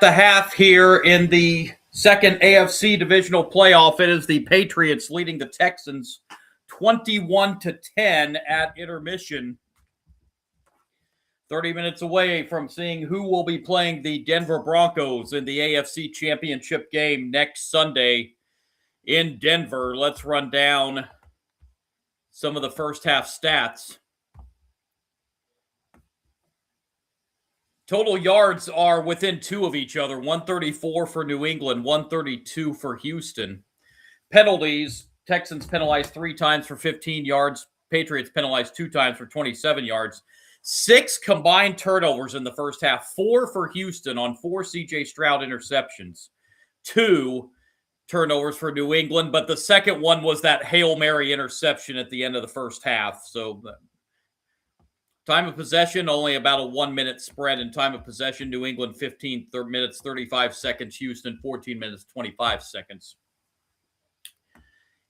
The half here in the second AFC Divisional Playoff. It is the Patriots leading the Texans 21-10 at intermission. 30 minutes away from seeing who will be playing the Denver Broncos in the AFC Championship game next Sunday in Denver. Let's run down some of the first half stats. Total yards are within 2 of each other, 134 for New England, 132 for Houston. Penalties, Texans penalized 3 times for 15 yards. Patriots penalized 2 times for 27 yards. 6 combined turnovers in the first half, 4 for Houston on 4 C.J. Stroud interceptions. 2 turnovers for New England, but the second one was that Hail Mary interception at the end of the first half. So time of possession, only about a 1-minute spread in time of possession. New England, 15 minutes, 35 seconds. Houston, 14 minutes, 25 seconds.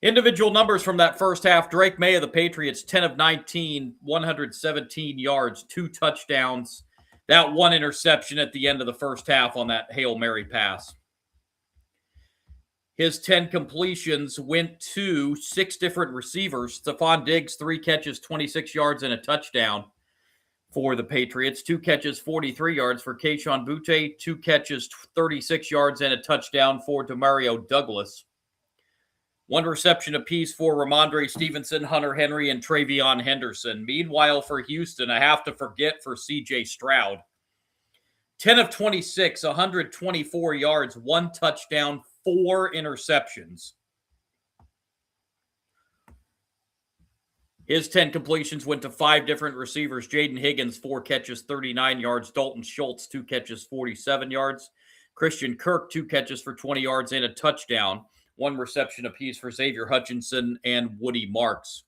Individual numbers from that first half. Drake May of the Patriots, 10 of 19, 117 yards, 2 touchdowns. That 1 interception at the end of the first half on that Hail Mary pass. His 10 completions went to 6 different receivers. Stephon Diggs, 3 catches, 26 yards, and a touchdown for the Patriots. 2 catches, 43 yards for Kayshon Boutte. 2 catches, 36 yards, and a touchdown for Demario Douglas. 1 reception apiece for Ramondre Stevenson, Hunter Henry, and Travion Henderson. Meanwhile, for Houston, I have to forget for C.J. Stroud. 10 of 26, 124 yards, 1 touchdown, 4 interceptions. His 10 completions went to 5 different receivers. Jaden Higgins, 4 catches, 39 yards. Dalton Schultz, 2 catches, 47 yards. Christian Kirk, 2 catches for 20 yards and a touchdown. 1 reception apiece for Xavier Hutchinson and Woody Marks.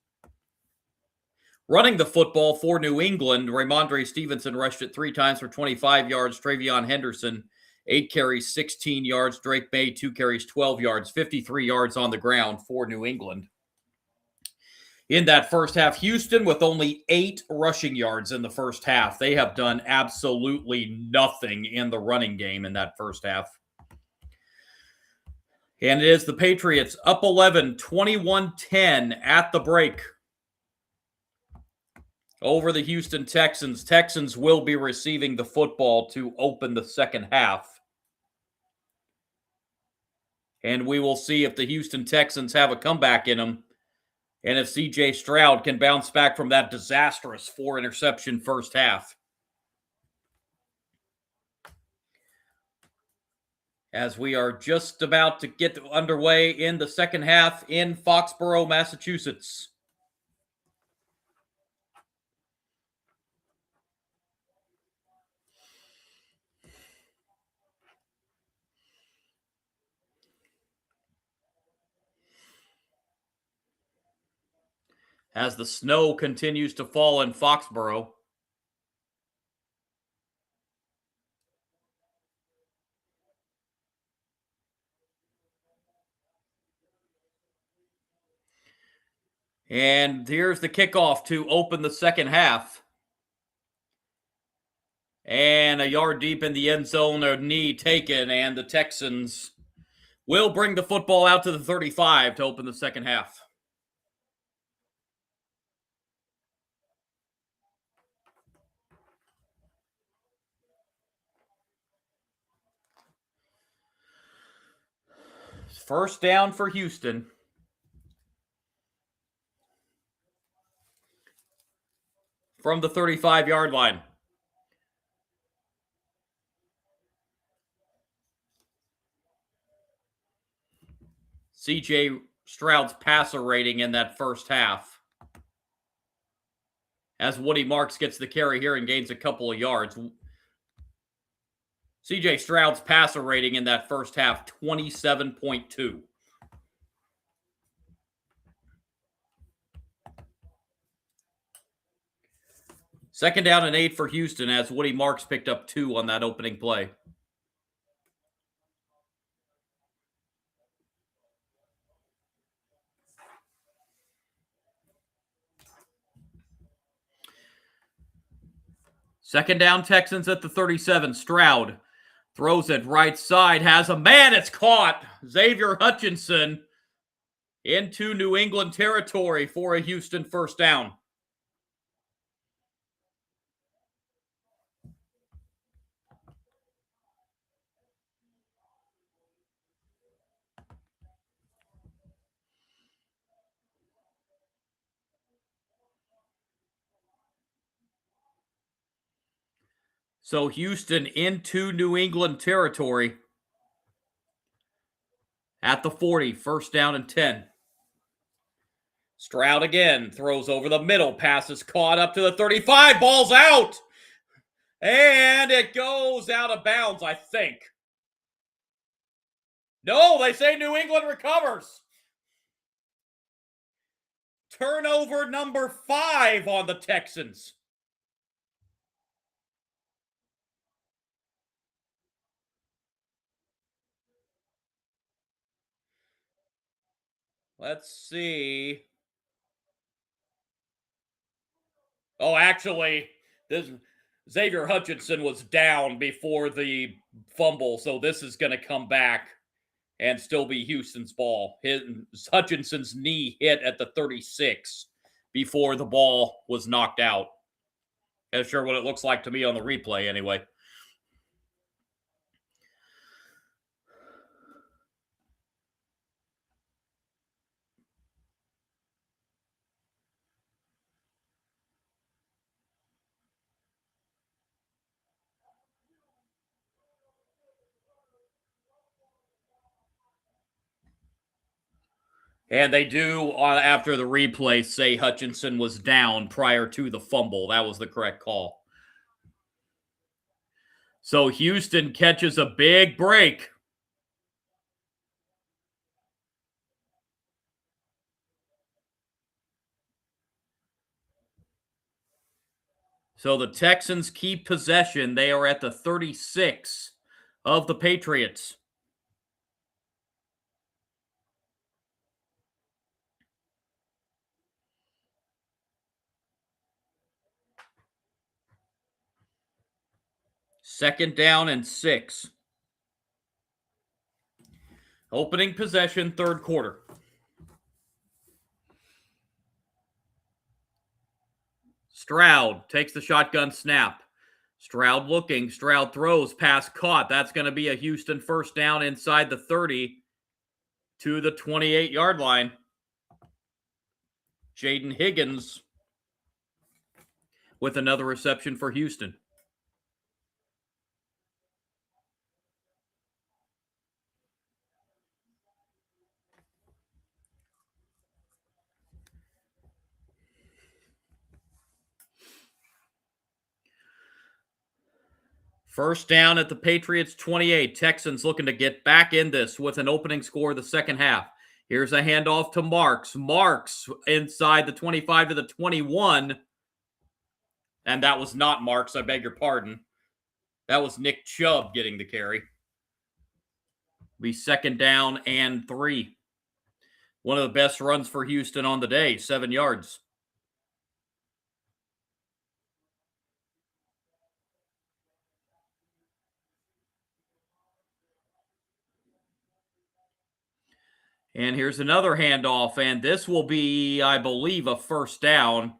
Running the football for New England, Ramondre Stevenson rushed it 3 times for 25 yards. Travion Henderson, 8 carries, 16 yards. Drake May, 2 carries, 12 yards. 53 yards on the ground for New England. In that first half, Houston with only 8 rushing yards in the first half. They have done absolutely nothing in the running game in that first half. And it is the Patriots up 11, 21-10 at the break over the Houston Texans. Texans will be receiving the football to open the second half. And we will see if the Houston Texans have a comeback in them, and if C.J. Stroud can bounce back from that disastrous 4-interception first half. As we are just about to get underway in the second half in Foxborough, Massachusetts. As the snow continues to fall in Foxborough. And here's the kickoff to open the second half. And a yard deep in the end zone, a knee taken, and the Texans will bring the football out to the 35 to open the second half. First down for Houston. From the 35-yard line. C.J. Stroud's passer rating in that first half. As Woody Marks gets the carry here and gains a couple of yards. C.J. Stroud's passer rating in that first half, 27.2. Second down and 8 for Houston as Woody Marks picked up 2 on that opening play. Second down, Texans at the 37. Stroud Throws it right side, has a man, it's caught. Xavier Hutchinson into New England territory for a Houston first down. So Houston into New England territory at the 40, first down and 10. Stroud again throws over the middle, pass is caught up to the 35, ball's out, and it goes out of bounds, I think. No, they say New England recovers. Turnover number 5 on the Texans. Let's see. Oh, actually, this Xavier Hutchinson was down before the fumble, so this is going to come back and still be Houston's ball. Hutchinson's knee hit at the 36 before the ball was knocked out. That's sure what it looks like to me on the replay anyway. And they do, after the replay, say Hutchinson was down prior to the fumble. That was the correct call. So Houston catches a big break. So the Texans keep possession. They are at the 36 of the Patriots. Second down and 6. Opening possession, third quarter. Stroud takes the shotgun snap. Stroud looking. Stroud throws. Pass caught. That's going to be a Houston first down inside the 30 to the 28-yard line. Jaden Higgins with another reception for Houston. First down at the Patriots 28. Texans looking to get back in this with an opening score of the second half. Here's a handoff to Marks. Marks inside the 25 to the 21. And that was not Marks, I beg your pardon. That was Nick Chubb getting the carry. Be second down and 3. One of the best runs for Houston on the day, 7 yards. And here's another handoff, and this will be, I believe, a first down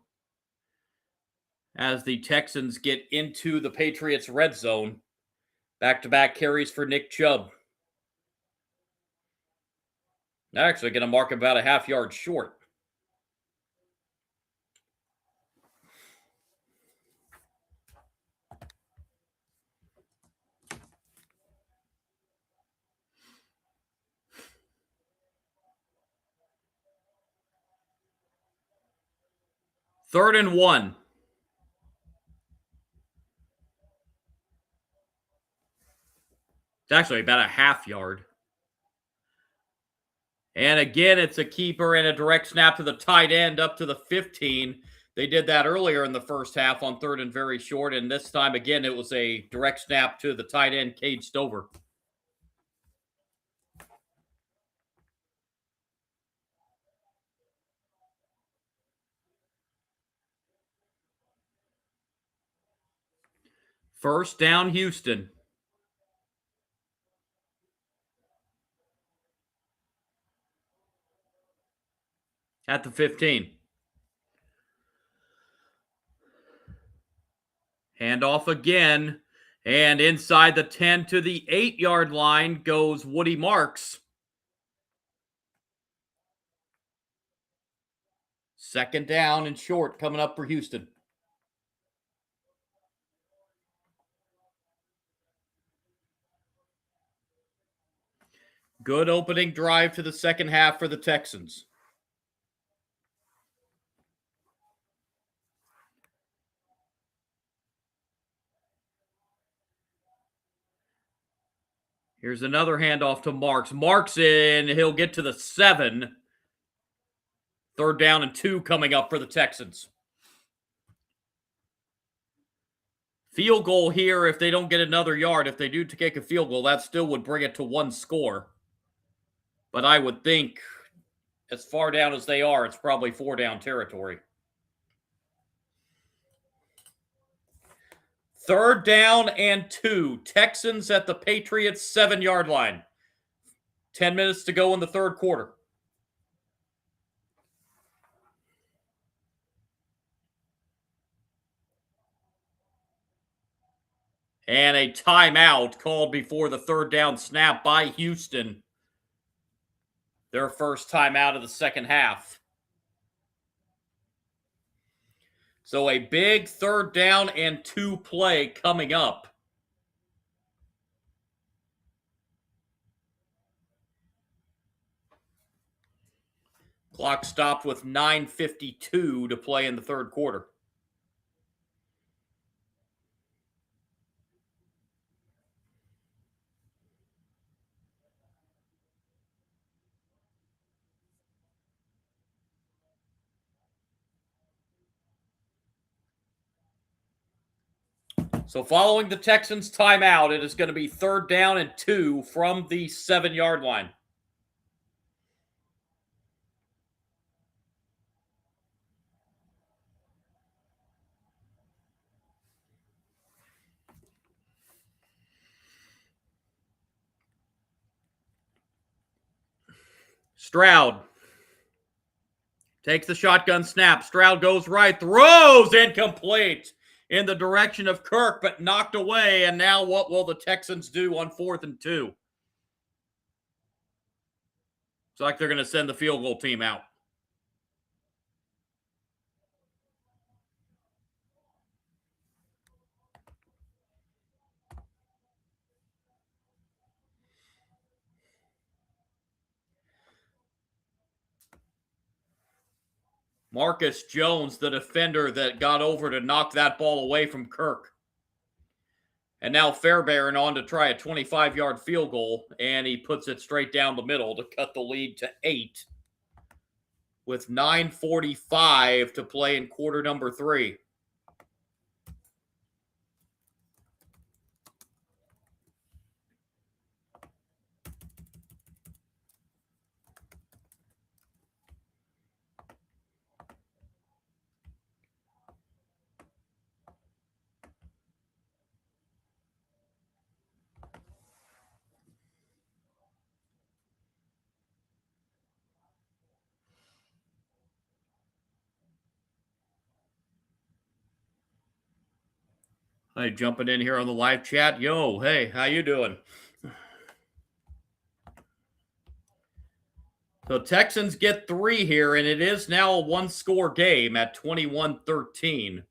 as the Texans get into the Patriots' red zone. Back-to-back carries for Nick Chubb. They're actually going to mark about a half yard short. Third and 1. It's actually about a half yard. And again, it's a keeper and a direct snap to the tight end up to the 15. They did that earlier in the first half on third and very short. And this time, again, it was a direct snap to the tight end, Cade Stover. First down, Houston. at the 15. Handoff again. And inside the 10 to the 8-yard line goes Woody Marks. Second down and short coming up for Houston. Good opening drive to the second half for the Texans. Here's another handoff to Marks. Marks in. He'll get to the 7. Third down and 2 coming up for the Texans. Field goal here if they don't get another yard. If they do kick a field goal, that still would bring it to 1 score. But I would think, as far down as they are, it's probably 4-down territory. Third down and 2. Texans at the Patriots 7-yard line. 10 minutes to go in the third quarter. And a timeout called before the third down snap by Houston. Their first timeout of the second half. So a big third down and 2 play coming up. Clock stopped with 9:52 to play in the third quarter. So following the Texans' timeout, it is going to be third down and 2 from the 7-yard line. Stroud takes the shotgun snap. Stroud goes right, throws incomplete in the direction of Kirk, but knocked away. And now what will the Texans do on 4th and 2? It's like they're going to send the field goal team out. Marcus Jones, the defender that got over to knock that ball away from Kirk. And now Fairbairn on to try a 25-yard field goal, and he puts it straight down the middle to cut the lead to 8 with 9:45 to play in quarter number 3. Hey, jumping in here on the live chat. Yo, hey, how you doing? So Texans get 3 here, and it is now a 1-score game at 21-13.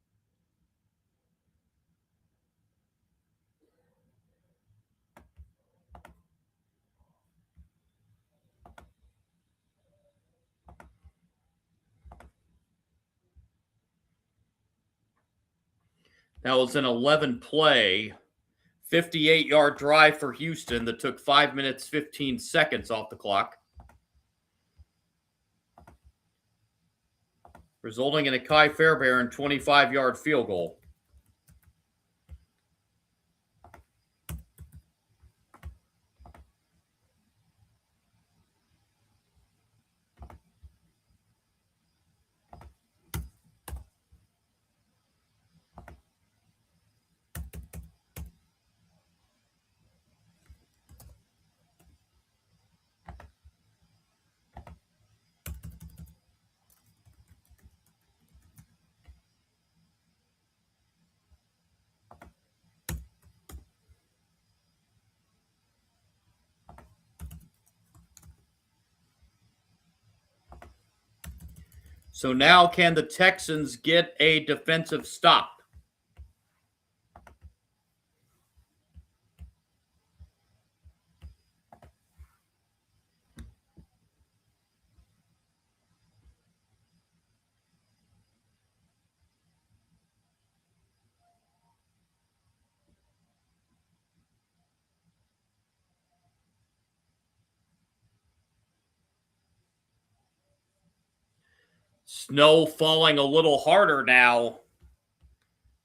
That was an 11-play, 58-yard drive for Houston that took 5 minutes, 15 seconds off the clock, resulting in a Kai Fairbairn 25-yard field goal. So now can the Texans get a defensive stop? Snow falling a little harder now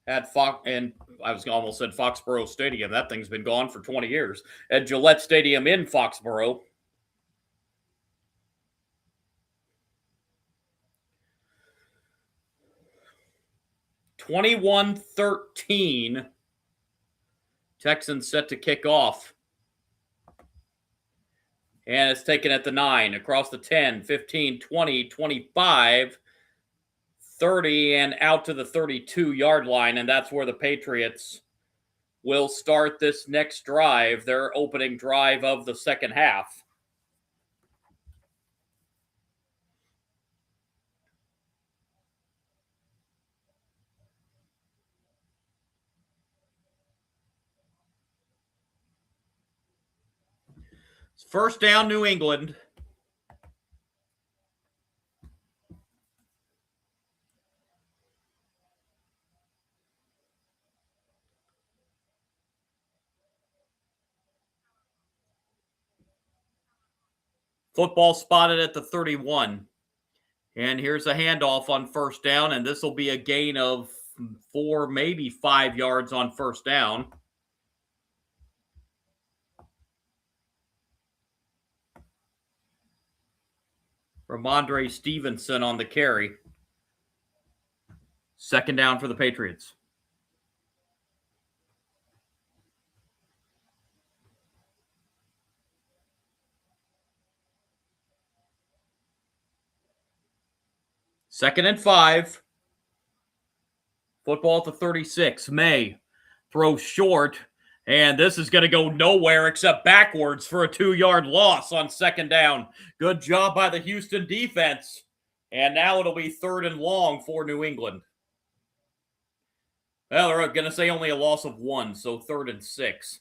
at Fox, and I was almost said Foxborough Stadium. That thing's been gone for 20 years. At Gillette Stadium in Foxborough. (21-13). Texans set to kick off. And it's taken at the 9, across the 10, 15, 20, 25, 30, and out to the 32-yard line. And that's where the Patriots will start this next drive, their opening drive of the second half. First down, New England. Football spotted at the 31. And here's a handoff on first down, and this will be a gain of 4, maybe 5 yards on first down. Ramondre Stevenson on the carry. Second down for the Patriots. Second and 5. Football at the 36. May throws short, and this is going to go nowhere except backwards for a 2-yard loss on second down. Good job by the Houston defense. And now it'll be third and long for New England. Well, they're going to say only a loss of 1, so 3rd and 6.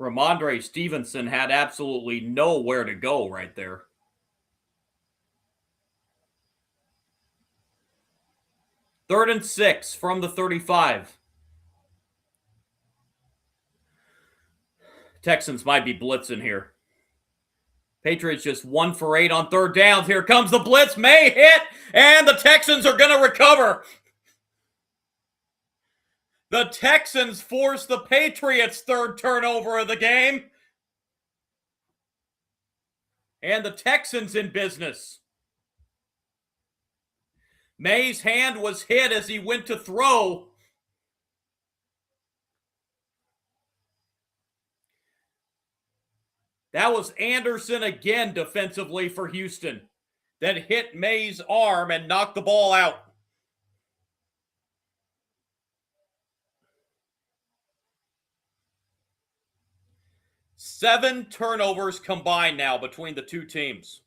Ramondre Stevenson had absolutely nowhere to go right there. Third and 6 from the 35. Texans might be blitzing here. Patriots just 1 for 8 on third downs. Here comes the blitz. May hit, and the Texans are going to recover. The Texans force the Patriots' third turnover of the game. And the Texans in business. May's hand was hit as he went to throw. That was Anderson again defensively for Houston that hit May's arm and knocked the ball out. Seven turnovers combined now between the two teams.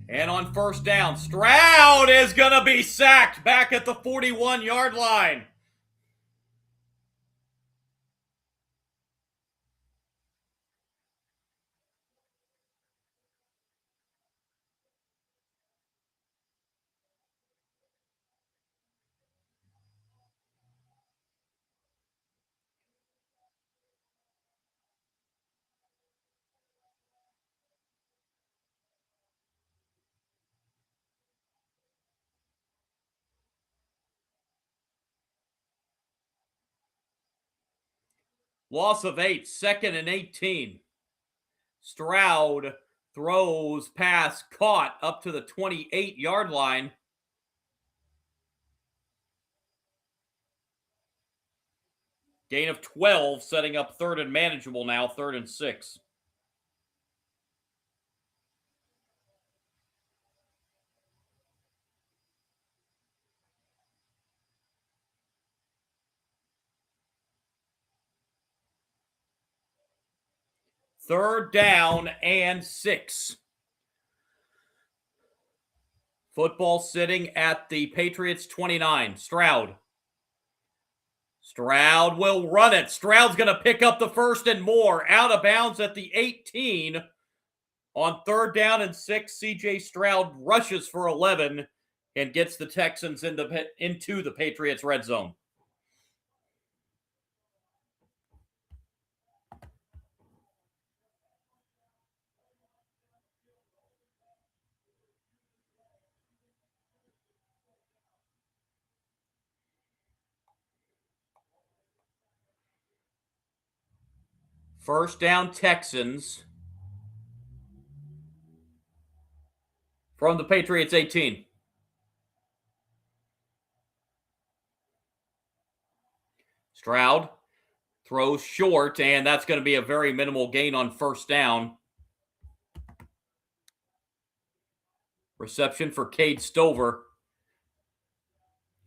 And on first down, Stroud is going to be sacked back at the 41-yard line. Loss of 8, 2nd and 18. Stroud throws pass caught up to the 28-yard line. Gain of 12, setting up third and manageable now, 3rd and 6. Third down and 6. Football sitting at the Patriots 29. Stroud will run it. Stroud's going to pick up the first and more. Out of bounds at the 18. On 3rd down and 6, C.J. Stroud rushes for 11 and gets the Texans into the Patriots' red zone. First down, Texans from the Patriots 18. Stroud throws short, and that's going to be a very minimal gain on first down. Reception for Cade Stover.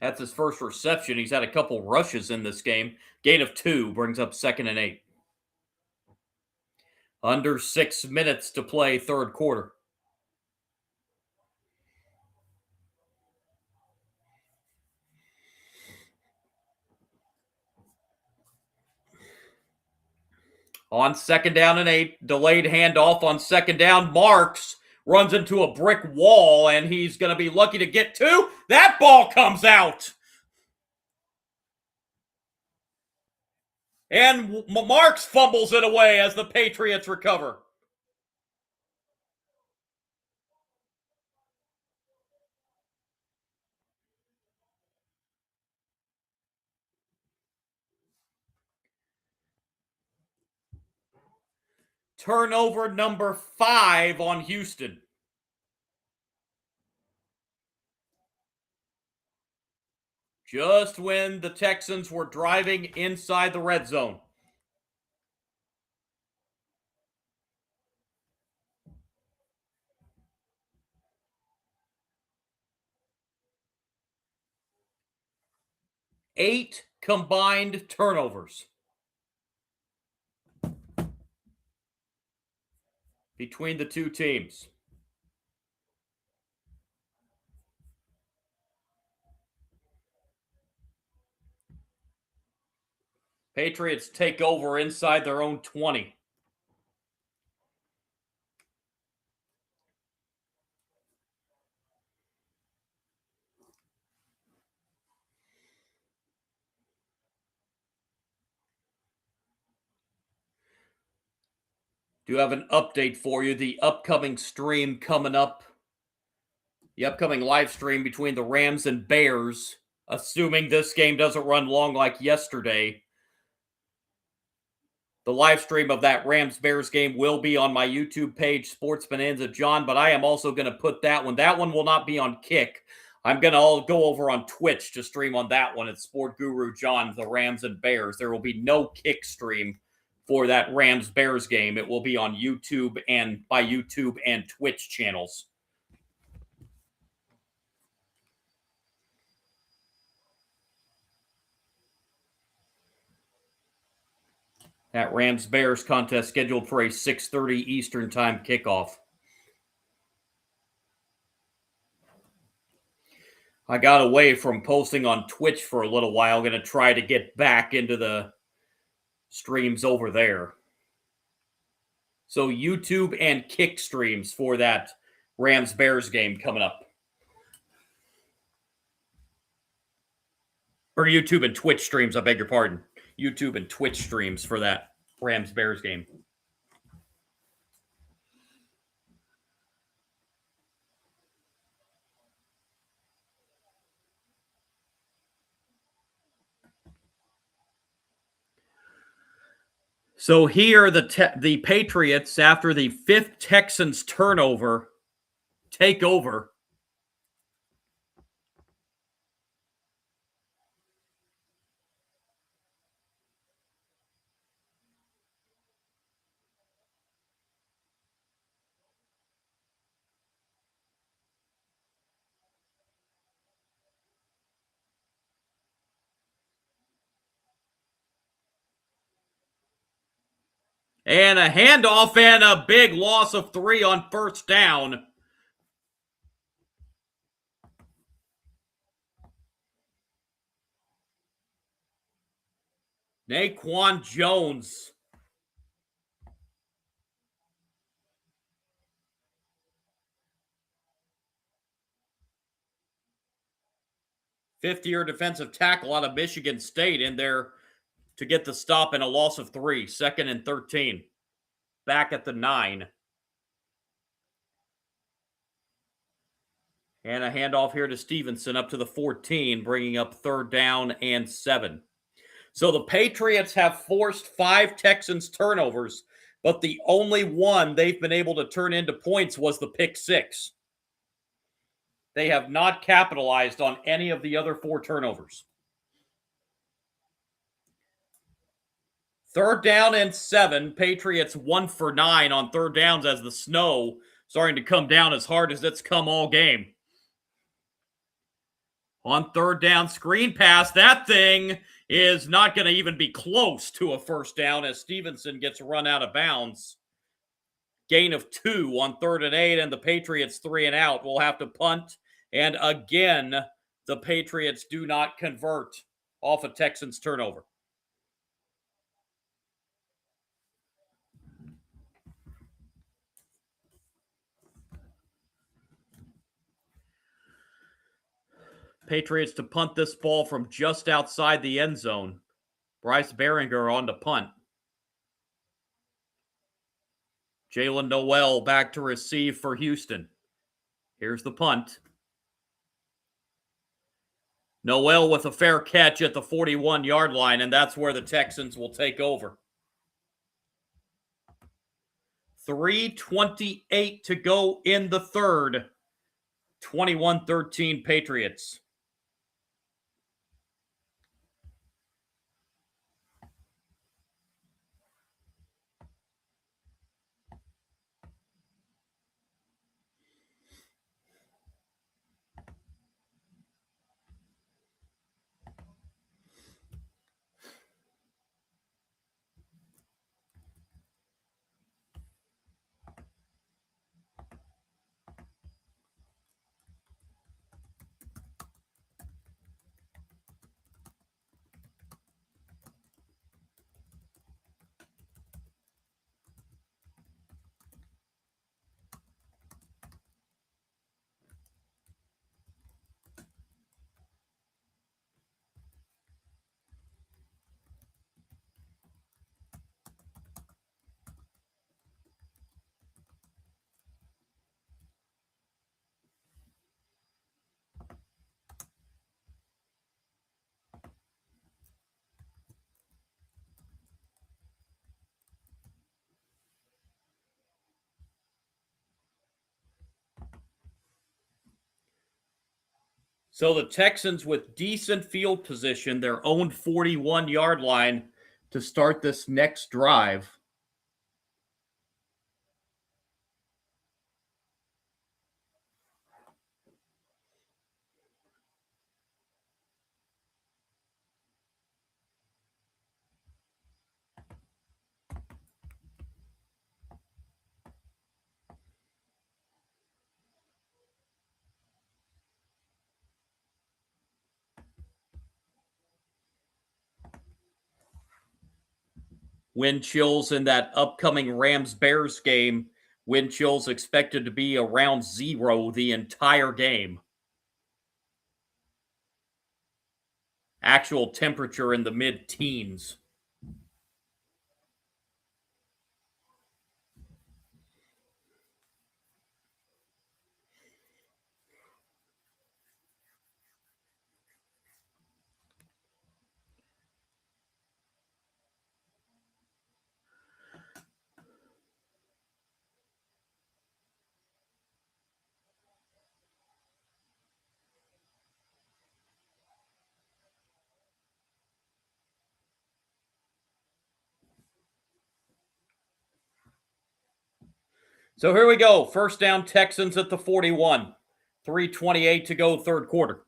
That's his first reception. He's had a couple rushes in this game. Gain of 2 brings up 2nd and 8. Under 6 minutes to play, third quarter. On 2nd down and 8, delayed handoff on 2nd down. Marks runs into a brick wall, and he's going to be lucky to get 2. That ball comes out. And Marks fumbles it away as the Patriots recover. Turnover number 5 on Houston. Just when the Texans were driving inside the red zone. Eight combined turnovers between the two teams. Patriots take over inside their own 20. Do have an update for you. The upcoming stream coming up. The upcoming live stream between the Rams and Bears, assuming this game doesn't run long like yesterday. The live stream of that Rams-Bears game will be on my YouTube page, Sports Bonanza John, but I am also going to put that one. That one will not be on Kick. I'm going to go over on Twitch to stream on that one. It's Sport Guru John, the Rams and Bears. There will be no Kick stream for that Rams-Bears game. It will be on YouTube and by YouTube and Twitch channels. That Rams-Bears contest scheduled for a 6:30 Eastern Time kickoff. I got away from posting on Twitch for a little while. Going to try to get back into the streams over there. So YouTube and Kick streams for that Rams-Bears game coming up. Or YouTube and Twitch streams, I beg your pardon. YouTube and Twitch streams for that Rams-Bears game. So here, the Patriots, after the 5th Texans turnover, take over. And a handoff and a big loss of 3 on first down. Naquan Jones. Fifth-year defensive tackle out of Michigan State in there to get the stop and a loss of 3. 2nd and 13. Back at the 9. And a handoff here to Stevenson up to the 14, bringing up 3rd down and 7. So the Patriots have forced 5 Texans turnovers, but the only one they've been able to turn into points was the pick 6. They have not capitalized on any of the other 4 turnovers. 3rd down and 7. Patriots 1 for 9 on 3rd downs as the snow starting to come down as hard as it's come all game. On 3rd down, screen pass. That thing is not going to even be close to a first down as Stevenson gets run out of bounds. Gain of 2 on 3rd and 8, and the Patriots 3 and out. Will have to punt. And again, the Patriots do not convert off a Texans turnover. Patriots to punt this ball from just outside the end zone. Bryce Behringer on to punt. Jalen Noel back to receive for Houston. Here's the punt. Noel with a fair catch at the 41-yard line, and that's where the Texans will take over. 3:28 to go in the 3rd. 21-13 Patriots. So the Texans with decent field position, their own 41-yard line to start this next drive. Wind chills in that upcoming Rams-Bears game. Wind chills expected to be around 0 the entire game. Actual temperature in the mid-teens. So here we go. First down, Texans at the 41. 3:28 to go, 3rd quarter.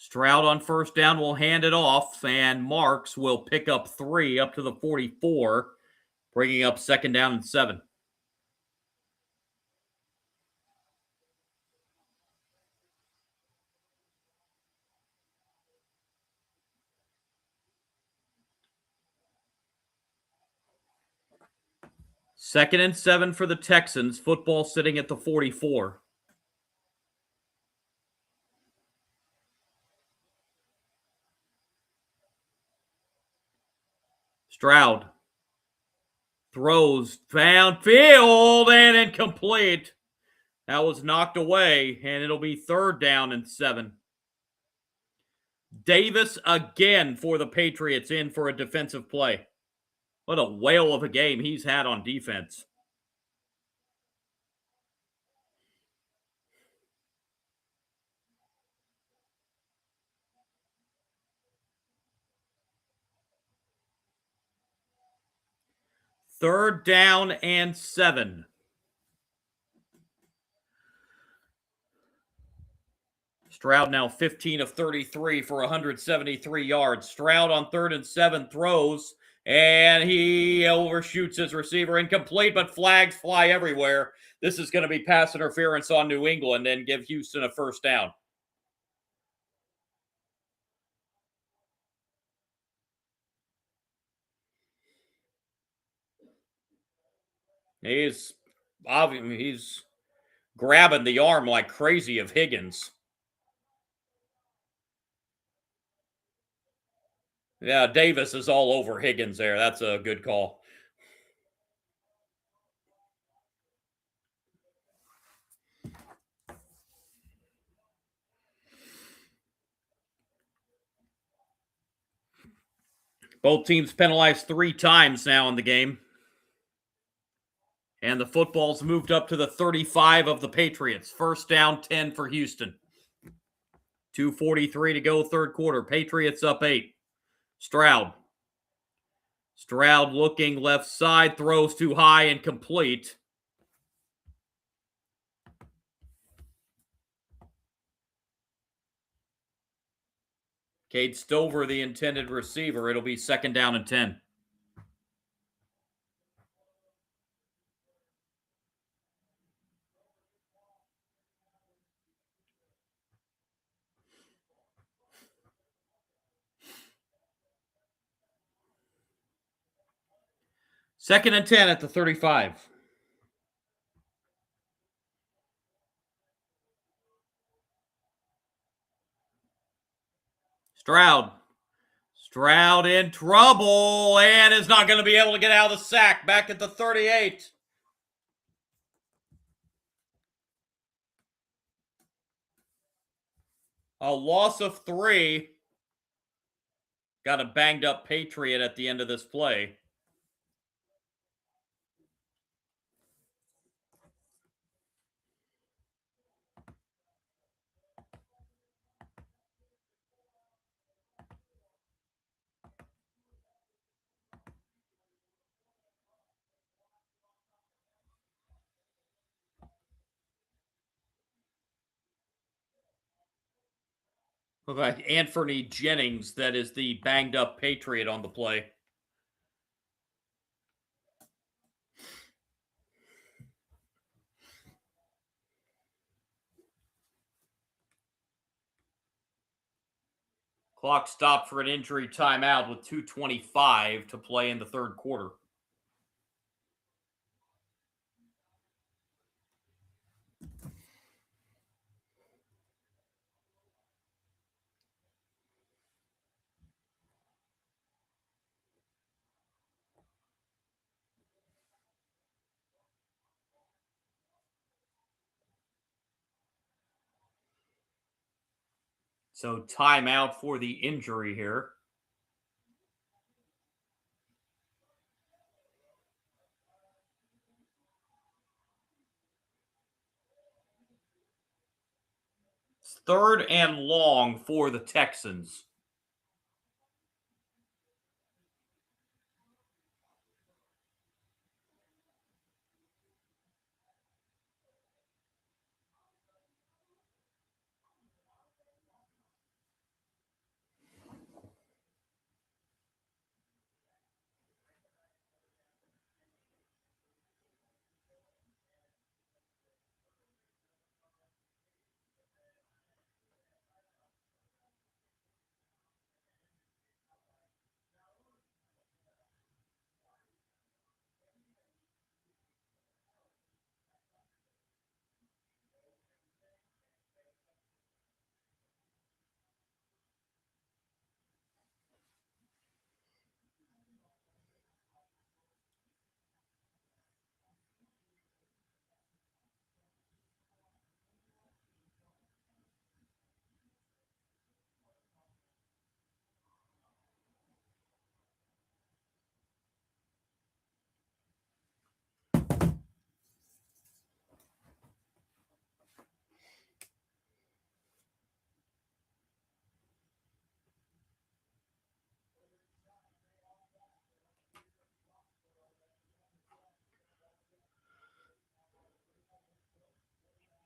Stroud on first down will hand it off, and Marks will pick up 3 up to the 44, bringing up second down and 7. Second and 7 for the Texans. Football sitting at the 44. Stroud throws downfield and incomplete. That was knocked away, and it'll be third down and 7. Davis again for the Patriots in for a defensive play. What a whale of a game he's had on defense. Third down and 7. Stroud now 15 of 33 for 173 yards. Stroud on third and 7 throws, and he overshoots his receiver. Incomplete, but flags fly everywhere. This is going to be pass interference on New England and give Houston a first down. He's grabbing the arm like crazy of Higgins. Yeah, Davis is all over Higgins there. That's a good call. Both teams penalized 3 times now in the game. And the football's moved up to the 35 of the Patriots. First down, 10 for Houston. 2:43 to go, third quarter. Patriots up 8. Stroud. Stroud looking left side, throws too high and complete. Cade Stover, the intended receiver. It'll be second down and 10. Second and 10 at the 35. Stroud in trouble and is not going to be able to get out of the sack. Back at the 38. A loss of 3. Got a banged up Patriot at the end of this play. Look like Anthony Jennings, that is the banged up Patriot on the play. Clock stopped for an injury timeout with 2:25 to play in the third quarter. So timeout for the injury here. It's third and long for the Texans.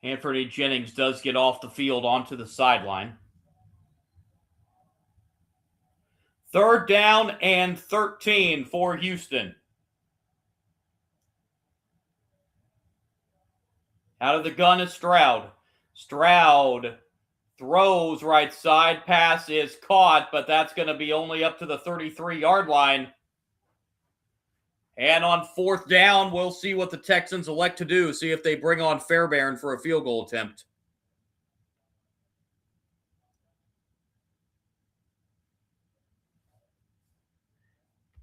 Anthony Jennings does get off the field onto the sideline. 3rd down and 13 for Houston. Out of the gun is Stroud. Stroud throws right side. Pass is caught, but that's going to be only up to the 33-yard line. And on 4th down, we'll see what the Texans elect to do. See if they bring on Fairbairn for a field goal attempt.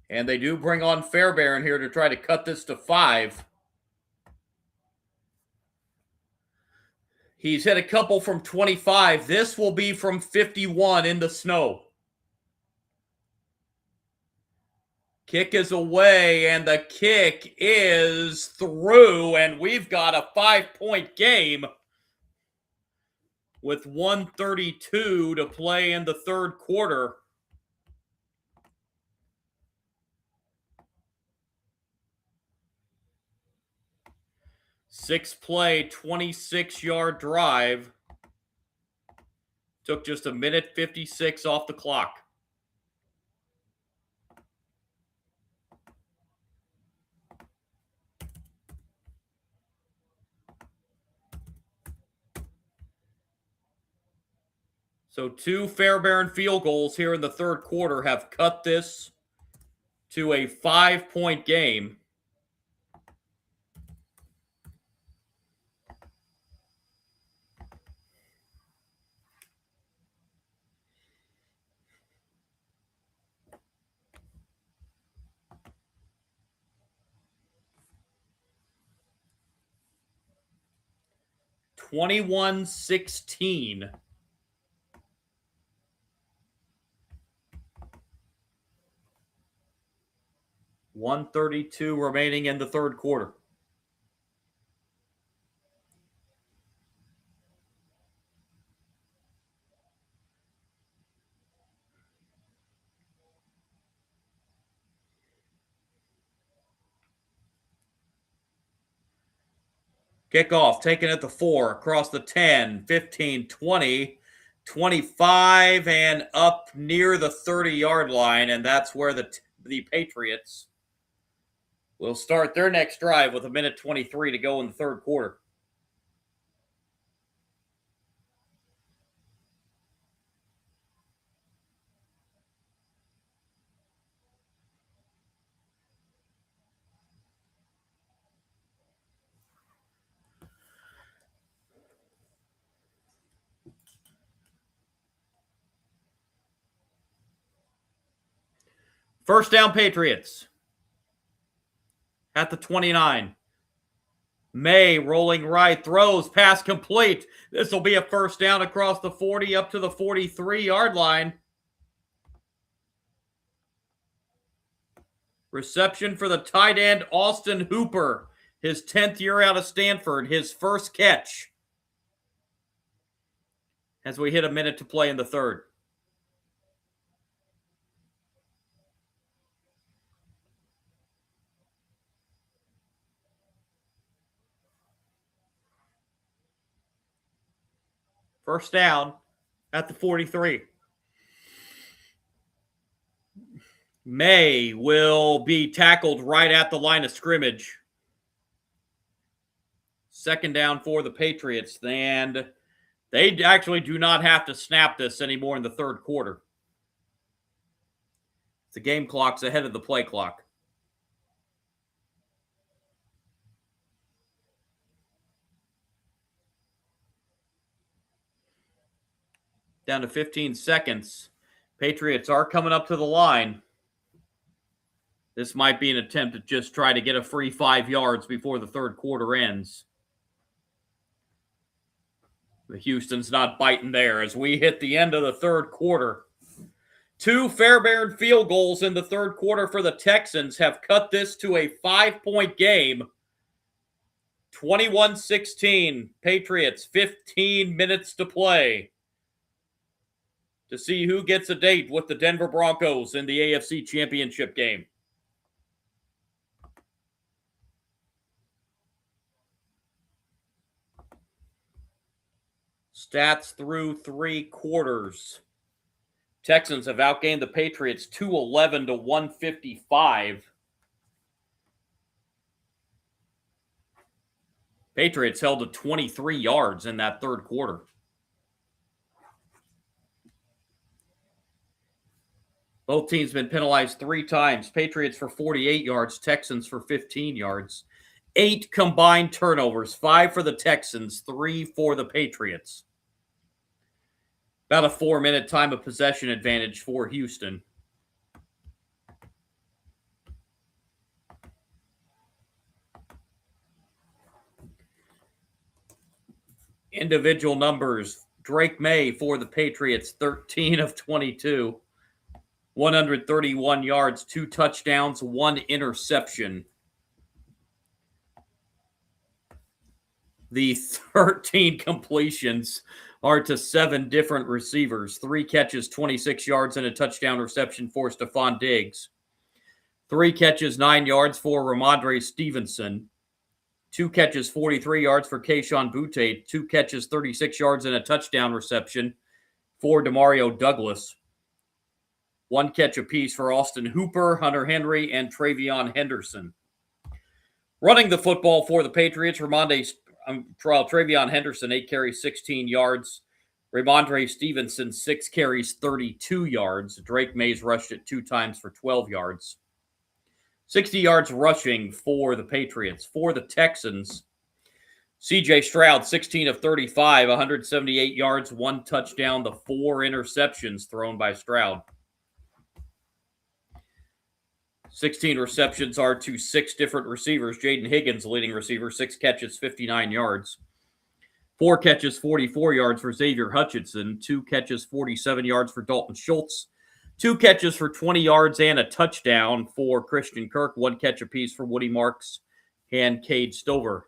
And they do bring on Fairbairn here to try to cut this to 5. He's hit a couple from 25. This will be from 51 in the snow. Kick is away, and the kick is through, and we've got a 5-point game with 1:32 to play in the 3rd quarter. Six-play, 26-yard drive. Took just 1:56 off the clock. So 2 Fairbairn field goals here in the 3rd quarter have cut this to a 5-point game. (21-16). 1:32 remaining in the 3rd quarter. Kickoff taken at the 4, across the 10, 15, 20, 25, and up near the 30-yard line, and that's where the Patriots will start their next drive with 1:23 to go in the 3rd quarter. First down, Patriots. At the 29. May rolling right, throws, pass complete. This will be a first down across the 40 up to the 43-yard line. Reception for the tight end, Austin Hooper. His 10th year out of Stanford, his first catch. As we hit a minute to play in the 3rd. First down at the 43. May will be tackled right at the line of scrimmage. Second down for the Patriots, and they actually do not have to snap this anymore in the 3rd quarter. The game clock's ahead of the play clock. Down to 15 seconds. Patriots are coming up to the line. This might be an attempt to just try to get a free 5 yards before the 3rd quarter ends. The Houston's not biting there as we hit the end of the 3rd quarter. 2 Fairbairn field goals in the 3rd quarter for the Texans have cut this to a 5-point game. 21-16. Patriots, 15 minutes to play. To see who gets a date with the Denver Broncos in the AFC Championship game. Stats through 3 quarters. Texans have outgained the Patriots 211 to 155. Patriots held to 23 yards in that third quarter. Both teams been penalized 3 times. Patriots for 48 yards, Texans for 15 yards. 8 combined turnovers, 5 for the Texans, 3 for the Patriots. About a 4-minute time of possession advantage for Houston. Individual numbers. Drake May for the Patriots, 13 of 22. 131 yards, 2 touchdowns, 1 interception. The 13 completions are to 7 different receivers. 3 catches, 26 yards, and a touchdown reception for Stephon Diggs. 3 catches, 9 yards for Ramondre Stevenson. 2 catches, 43 yards for Kayshon Boutte. 2 catches, 36 yards, and a touchdown reception for Demario Douglas. 1 catch apiece for Austin Hooper, Hunter Henry, and Travion Henderson. Running the football for the Patriots, Travion Henderson, 8 carries, 16 yards. Ramondre Stevenson, 6 carries, 32 yards. Drake Mays rushed it 2 times for 12 yards. 60 yards rushing for the Patriots. For the Texans, C.J. Stroud, 16 of 35, 178 yards, 1 touchdown, the 4 interceptions thrown by Stroud. 16 receptions are to 6 different receivers. Jaden Higgins, leading receiver, 6 catches, 59 yards. 4 catches, 44 yards for Xavier Hutchinson. 2 catches, 47 yards for Dalton Schultz. 2 catches for 20 yards and a touchdown for Christian Kirk. 1 catch apiece for Woody Marks and Cade Stover.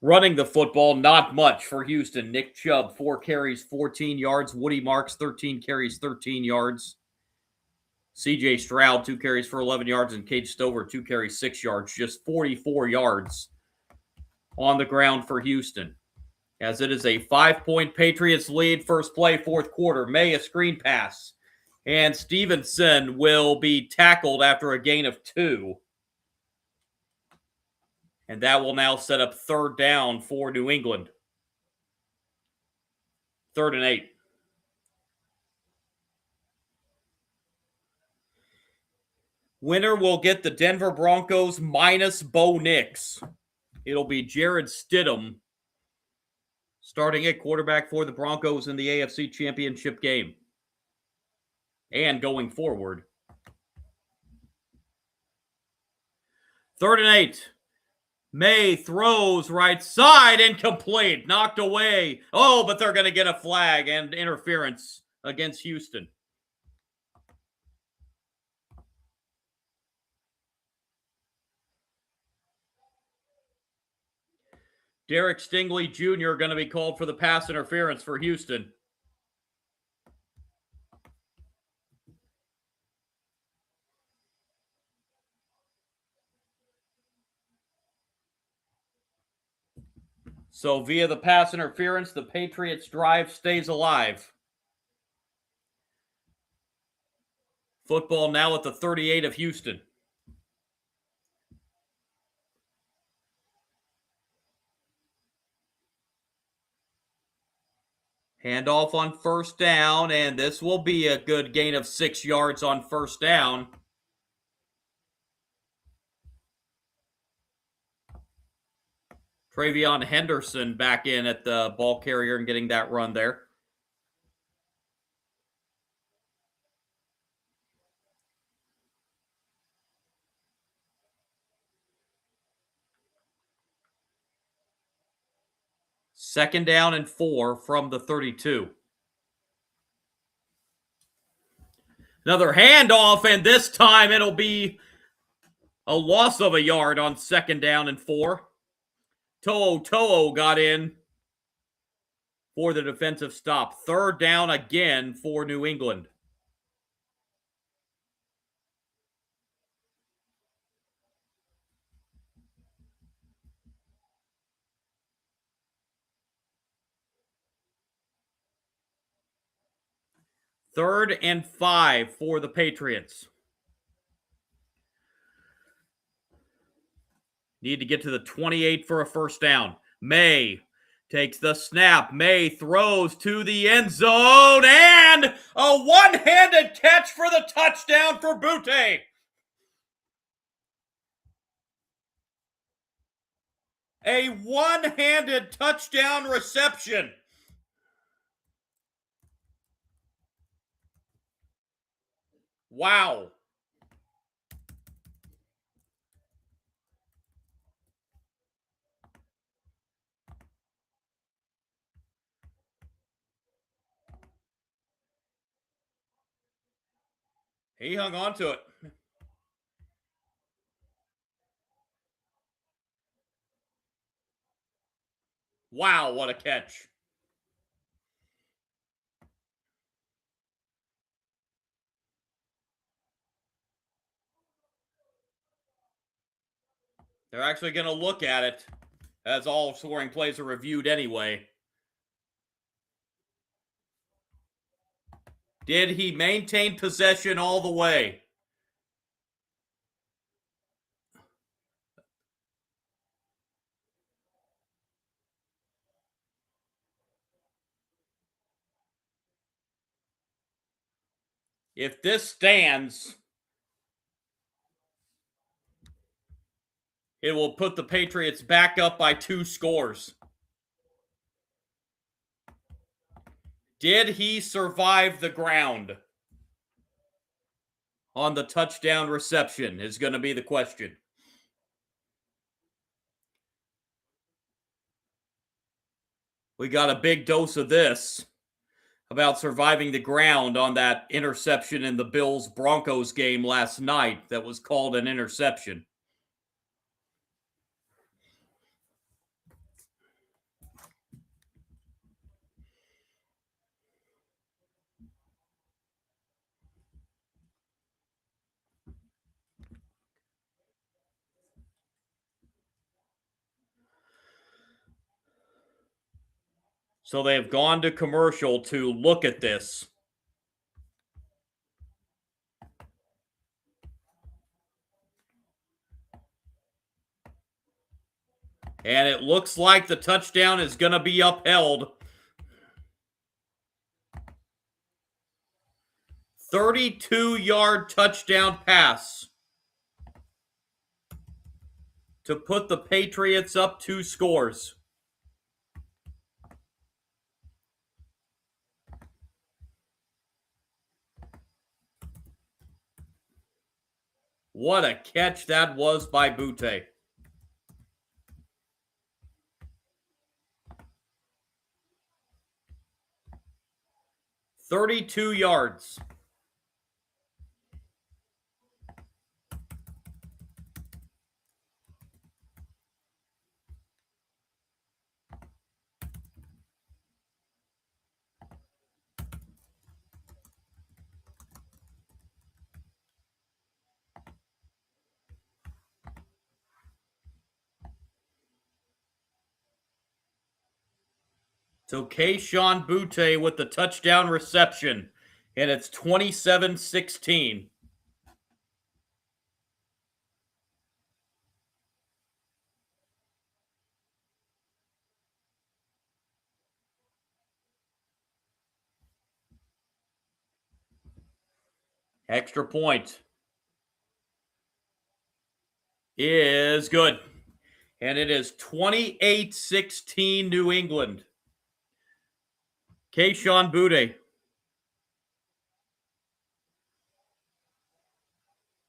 Running the football, not much for Houston. Nick Chubb, 4 carries, 14 yards. Woody Marks, 13 carries, 13 yards. C.J. Stroud, 2 carries for 11 yards, and Cade Stover, 2 carries, 6 yards. Just 44 yards on the ground for Houston. As it is a 5-point Patriots lead. First play, fourth quarter. May, a screen pass. And Stevenson will be tackled after a gain of 2. And that will now set up 3rd down for New England. 3rd and 8. Winner will get the Denver Broncos minus Bo Nix. It'll be Jared Stidham starting at quarterback for the Broncos in the AFC Championship game. And going forward. 3rd and 8. May throws right side, incomplete, knocked away. Oh, but they're going to get a flag and interference against Houston. Derek Stingley Jr. going to be called for the pass interference for Houston. So via the pass interference, the Patriots' drive stays alive. Football now at the 38 of Houston. Handoff on 1st down, and this will be a good gain of 6 yards on 1st down. Travion Henderson back in at the ball carrier and getting that run there. Second down and 4 from the 32. Another handoff, and this time it'll be a loss of a yard on 2nd down and 4. To'o got in for the defensive stop. 3rd down again for New England. 3rd and 5 for the Patriots. Need to get to the 28 for a first down. May takes the snap. May throws to the end zone, and a one-handed catch for the touchdown for Butte. A one-handed touchdown reception. Wow. He hung on to it. Wow, what a catch. They're actually going to look at it, as all scoring plays are reviewed anyway. Did he maintain possession all the way? If this stands, it will put the Patriots back up by 2 scores. Did he survive the ground on the touchdown reception is going to be the question. We got a big dose of this about surviving the ground on that interception in the Bills-Broncos game last night that was called an interception. So they have gone to commercial to look at this. And it looks like the touchdown is going to be upheld. 32-yard touchdown pass to put the Patriots up 2 scores. What a catch that was by Butte. "32 yards. So Kayshon Butte with the touchdown reception, and it's 27-16. Extra point is good. And it is 28-16 New England. Kayshon Butte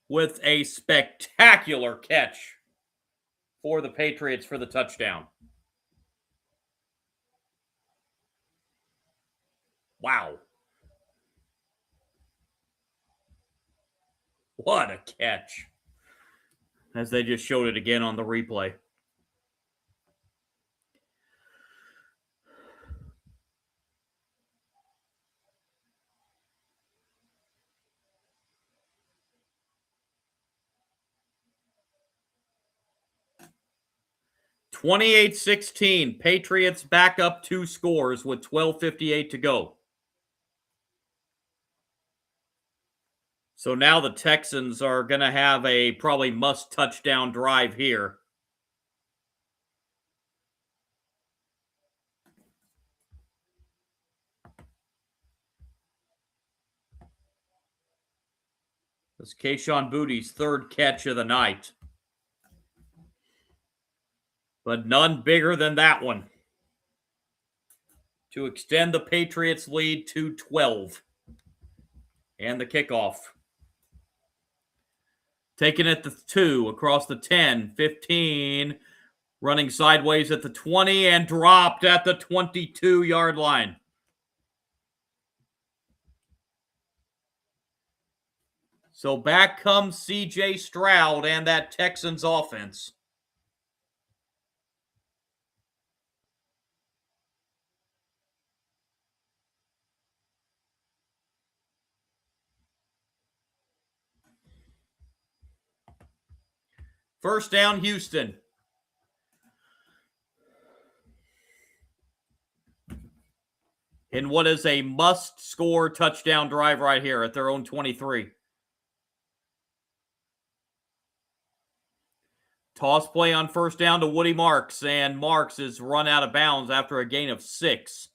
with a spectacular catch for the Patriots for the touchdown. Wow. What a catch. As they just showed it again on the replay. "28-16. Patriots back up 2 scores with 12:58 to go. So now the Texans are going to have a probably must touchdown drive here. This is Kayshon Boutte's third catch of the night. But none bigger than that one to extend the Patriots' lead to 12. And the kickoff. Taking it to 2, across the 10, 15, running sideways at the 20, and dropped at the 22-yard line. So back comes C.J. Stroud and that Texans offense. First down, Houston. In what is a must-score touchdown drive right here at their own 23. Toss play on first down to Woody Marks, and Marks is run out of bounds after a gain of 6.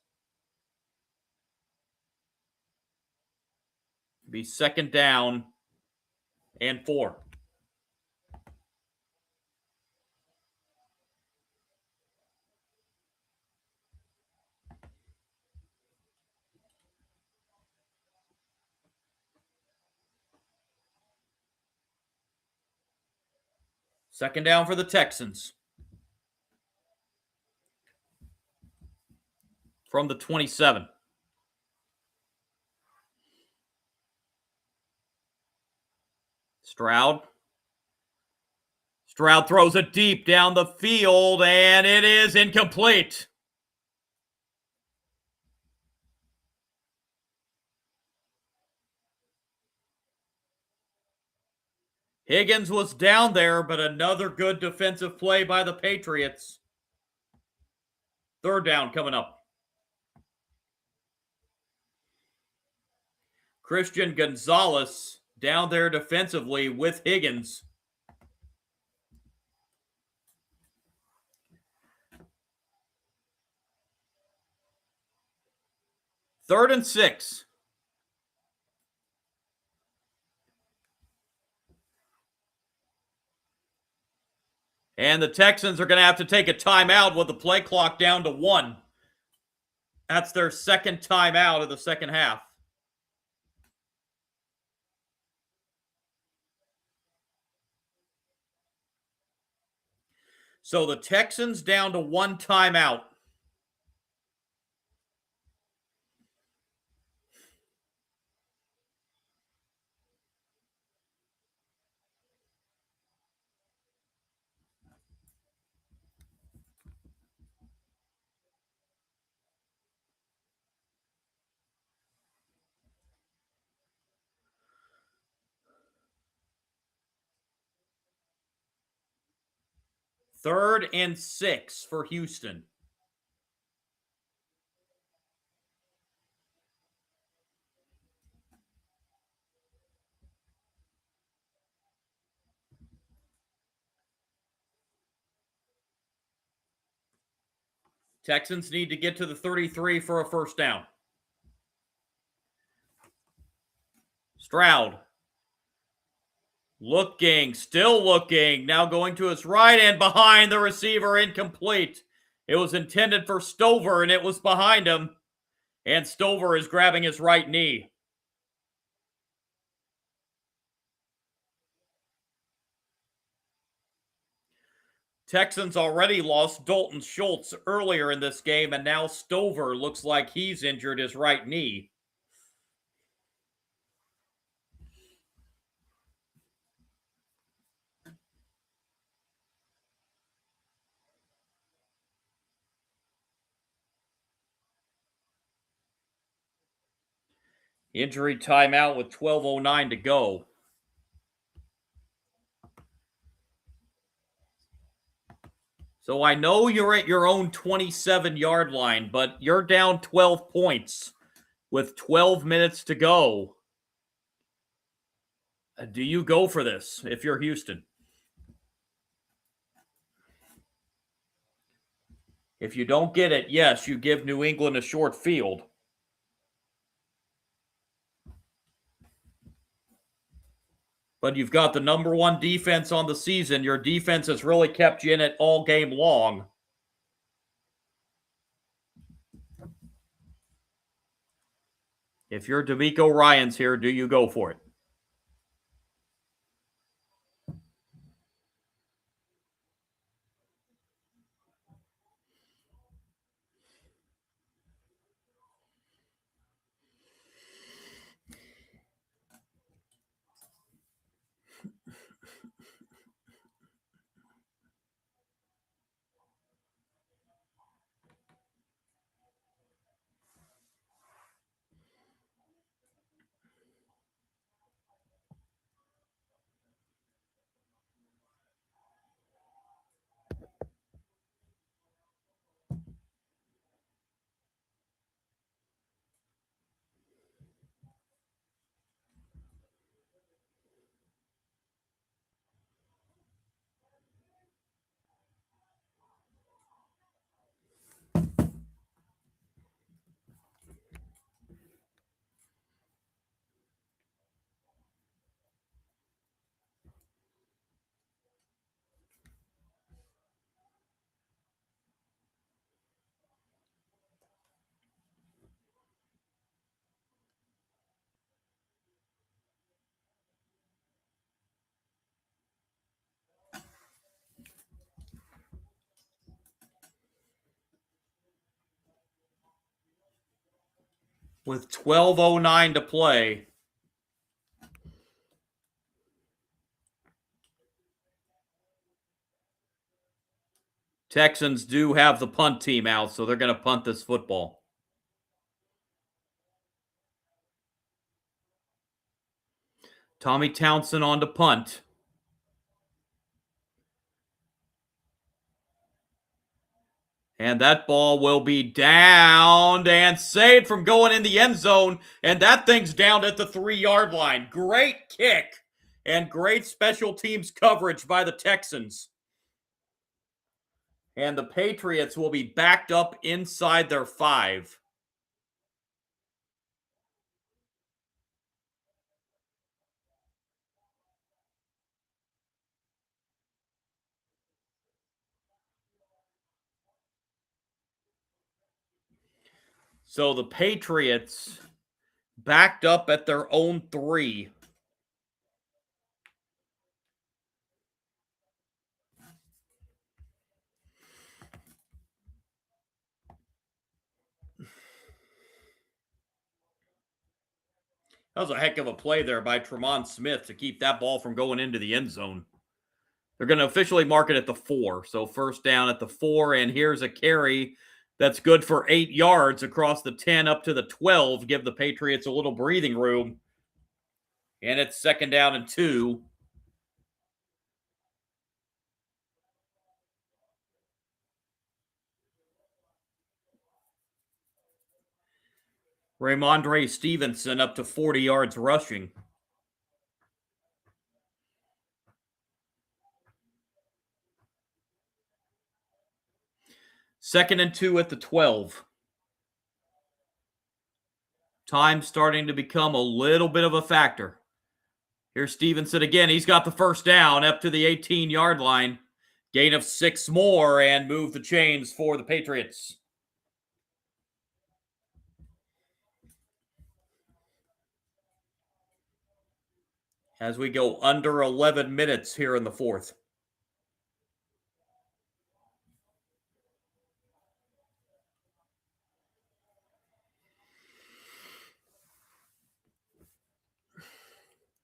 Be second down and 4. Second down for the Texans. From the 27. Stroud. Stroud throws it deep down the field, and it is incomplete. Higgins was down there, but another good defensive play by the Patriots. Third down coming up. Christian Gonzalez down there defensively with Higgins. Third and 6. And the Texans are going to have to take a timeout with the play clock down to 1. That's their second timeout of the second half. So the Texans down to 1 timeout. Third and 6 for Houston. Texans need to get to the 33 for a first down. Stroud. Looking, still looking, now going to his right and behind the receiver, incomplete. It was intended for Stover, and it was behind him. And Stover is grabbing his right knee. Texans already lost Dalton Schultz earlier in this game, and now Stover looks like he's injured his right knee. Injury timeout with 12:09 to go. So I know you're at your own 27-yard line, but you're down 12 points with 12 minutes to go. Do you go for this if you're Houston? If you don't get it, yes, you give New England a short field. But you've got the number one defense on the season. Your defense has really kept you in it all game long. If you're D'Amico Ryans here, do you go for it? With 12:09 to play, Texans do have the punt team out, so they're going to punt this football. Tommy Townsend on to punt. And that ball will be downed and saved from going in the end zone. And that thing's down at the 3-yard line. Great kick and great special teams coverage by the Texans. And the Patriots will be backed up inside their 5. So the Patriots backed up at their own 3. That was a heck of a play there by Tremont Smith to keep that ball from going into the end zone. They're going to officially mark it at the 4. So first down at the 4, and here's a carry that's good for 8 yards across the 10 up to the 12. Give the Patriots a little breathing room. And it's second down and 2. Ramondre Stevenson up to 40 yards rushing. Second and 2 at the 12. Time starting to become a little bit of a factor. Here's Stevenson again. He's got the first down up to the 18-yard line. Gain of 6 more and move the chains for the Patriots. As we go under 11 minutes here in the 4th.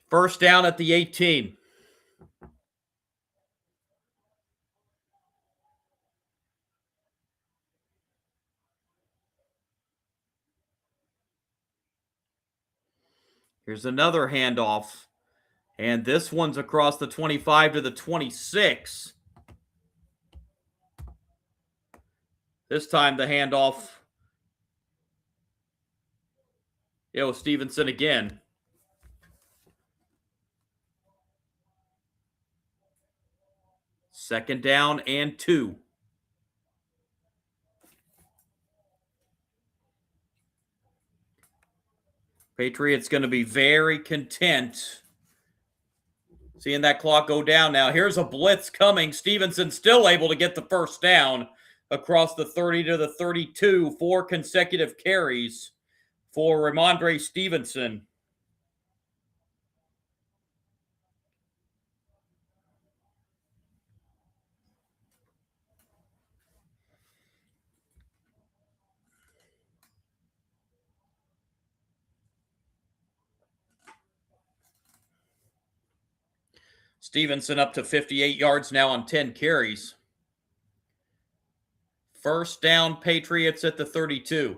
First down at the 18. Here's another handoff. And this one's across the 25 to the 26. This time the handoff. It was Stevenson again. 2nd down and 2. Patriots going to be very content seeing that clock go down now. Here's a blitz coming. Stevenson still able to get the 1st down across the 30 to the 32. 4 consecutive carries for Ramondre Stevenson. Stevenson up to 58 yards now on 10 carries. 1st down, Patriots at the 32.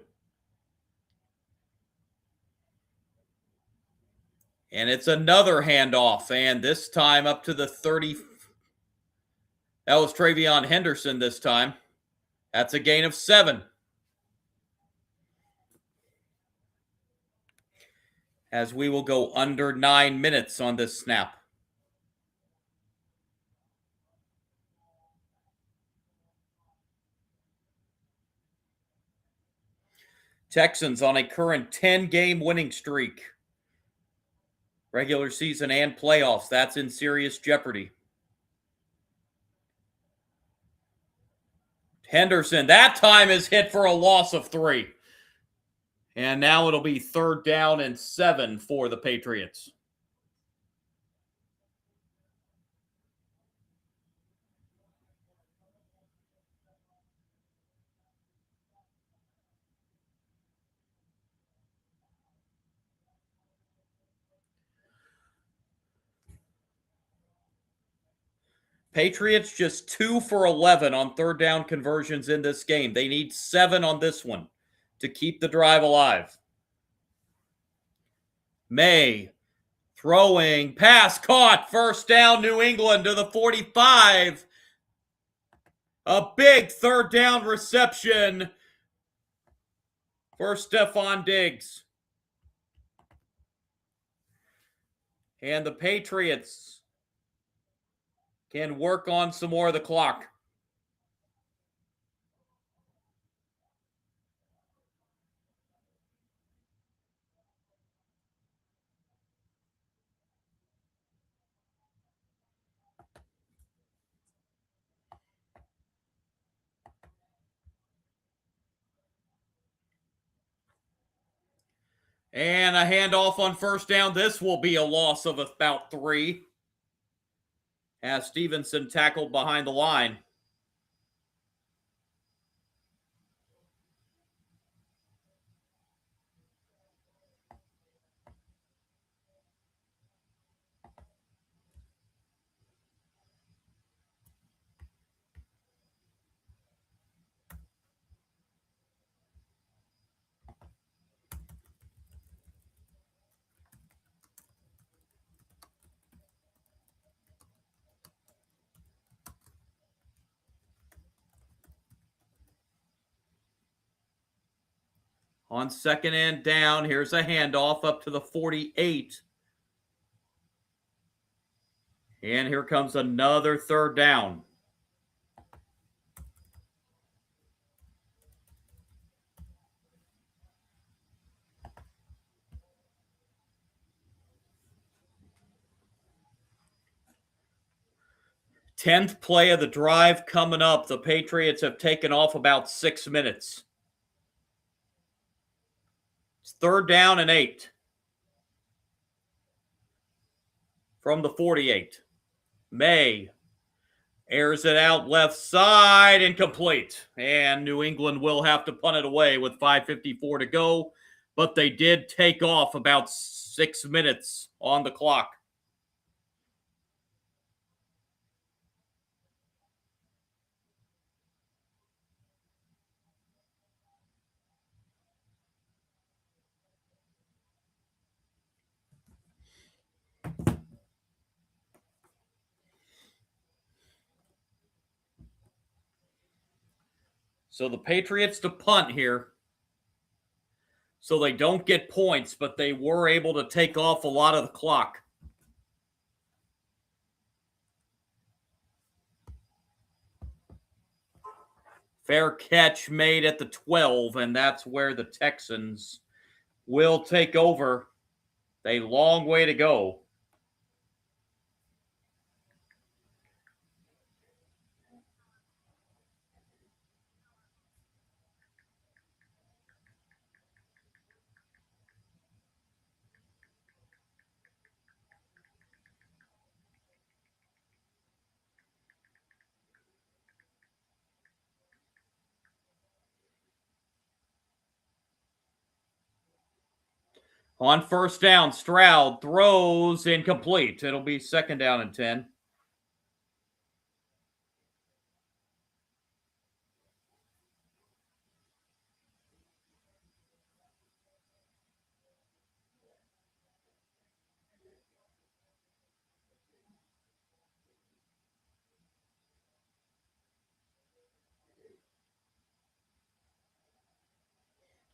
And it's another handoff, and this time up to the 30. That was Travion Henderson this time. That's a gain of 7. As we will go under 9 minutes on this snap. Texans on a current 10-game winning streak. Regular season and playoffs. That's in serious jeopardy. Henderson, that time is hit for a loss of 3. And now it'll be 3rd down and 7 for the Patriots. Patriots just 2 for 11 on 3rd down conversions in this game. They need 7 on this one to keep the drive alive. May throwing, pass caught, 1st down, New England to the 45. A big 3rd down reception for Stephon Diggs. And the Patriots can work on some more of the clock. And a handoff on 1st down. This will be a loss of about 3. As Stevenson tackled behind the line. On 2nd and down, here's a handoff up to the 48. And here comes another 3rd down. Tenth play of the drive coming up. The Patriots have taken off about 6 minutes. It's 3rd down and 8. From the 48. May airs it out left side, incomplete. And New England will have to punt it away with 5:54 to go. But they did take off about 6 minutes on the clock. So the Patriots to punt here. So they don't get points, but they were able to take off a lot of the clock. Fair catch made at the 12, and that's where the Texans will take over. A long way to go. On first down, Stroud throws incomplete. It'll be second down and 10.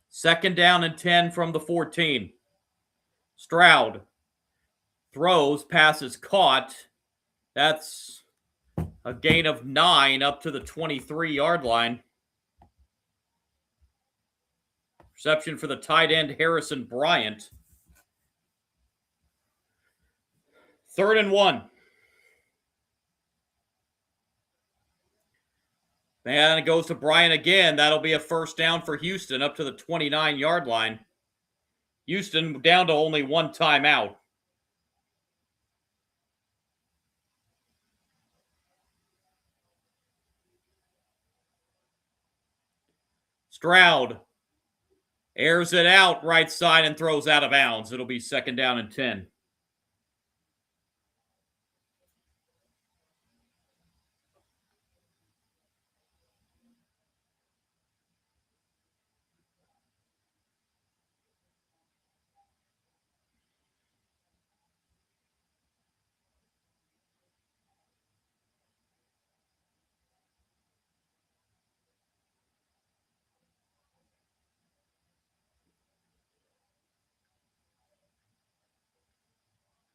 Second down and 10 from the 14. Stroud throws, passes caught. That's a gain of 9 up to the 23-yard line. Reception for the tight end, Harrison Bryant. 3rd and 1. And it goes to Bryant again. That'll be a first down for Houston up to the 29-yard line. Houston down to only one timeout. Stroud airs it out right side and throws out of bounds. It'll be second down and 10.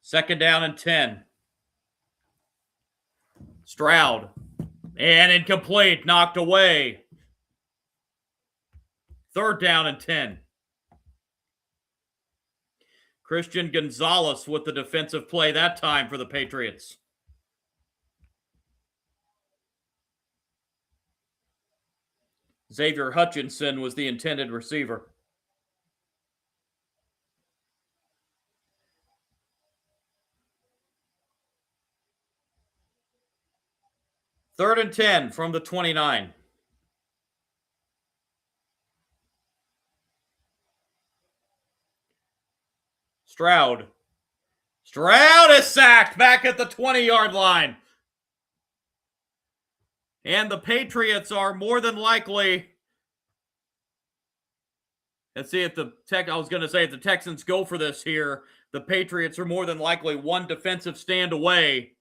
Second down and 10. Stroud. And incomplete. Knocked away. 3rd down and 10. Christian Gonzalez with the defensive play that time for the Patriots. Xavier Hutchinson was the intended receiver. Third and 10 from the 29. Stroud. Stroud is sacked back at the 20-yard line. And the Patriots are more than likely. Let's see if the Texans go for this here. The Patriots are more than likely one defensive stand away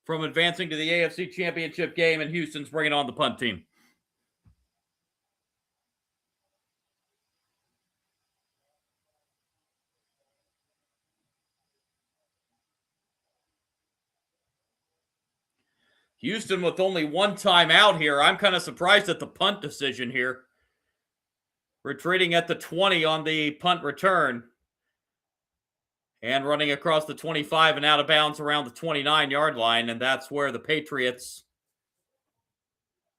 from advancing to the AFC Championship game, and Houston's bringing on the punt team. Houston with only one timeout here. I'm kind of surprised at the punt decision here. Retreating at the 20 on the punt return. And running across the 25 and out of bounds around the 29-yard line. And that's where the Patriots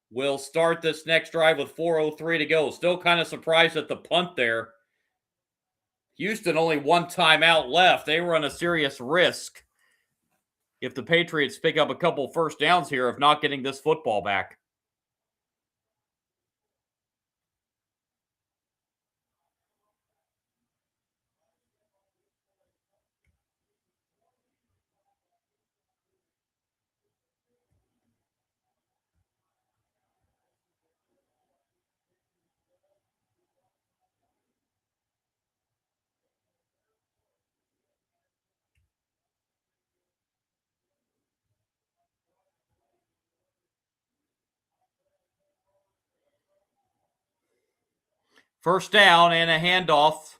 will start this next drive with 4:03 to go. Still kind of surprised at the punt there. Houston only one timeout left. They run a serious risk if the Patriots pick up a couple first downs here of not getting this football back. First down and a handoff.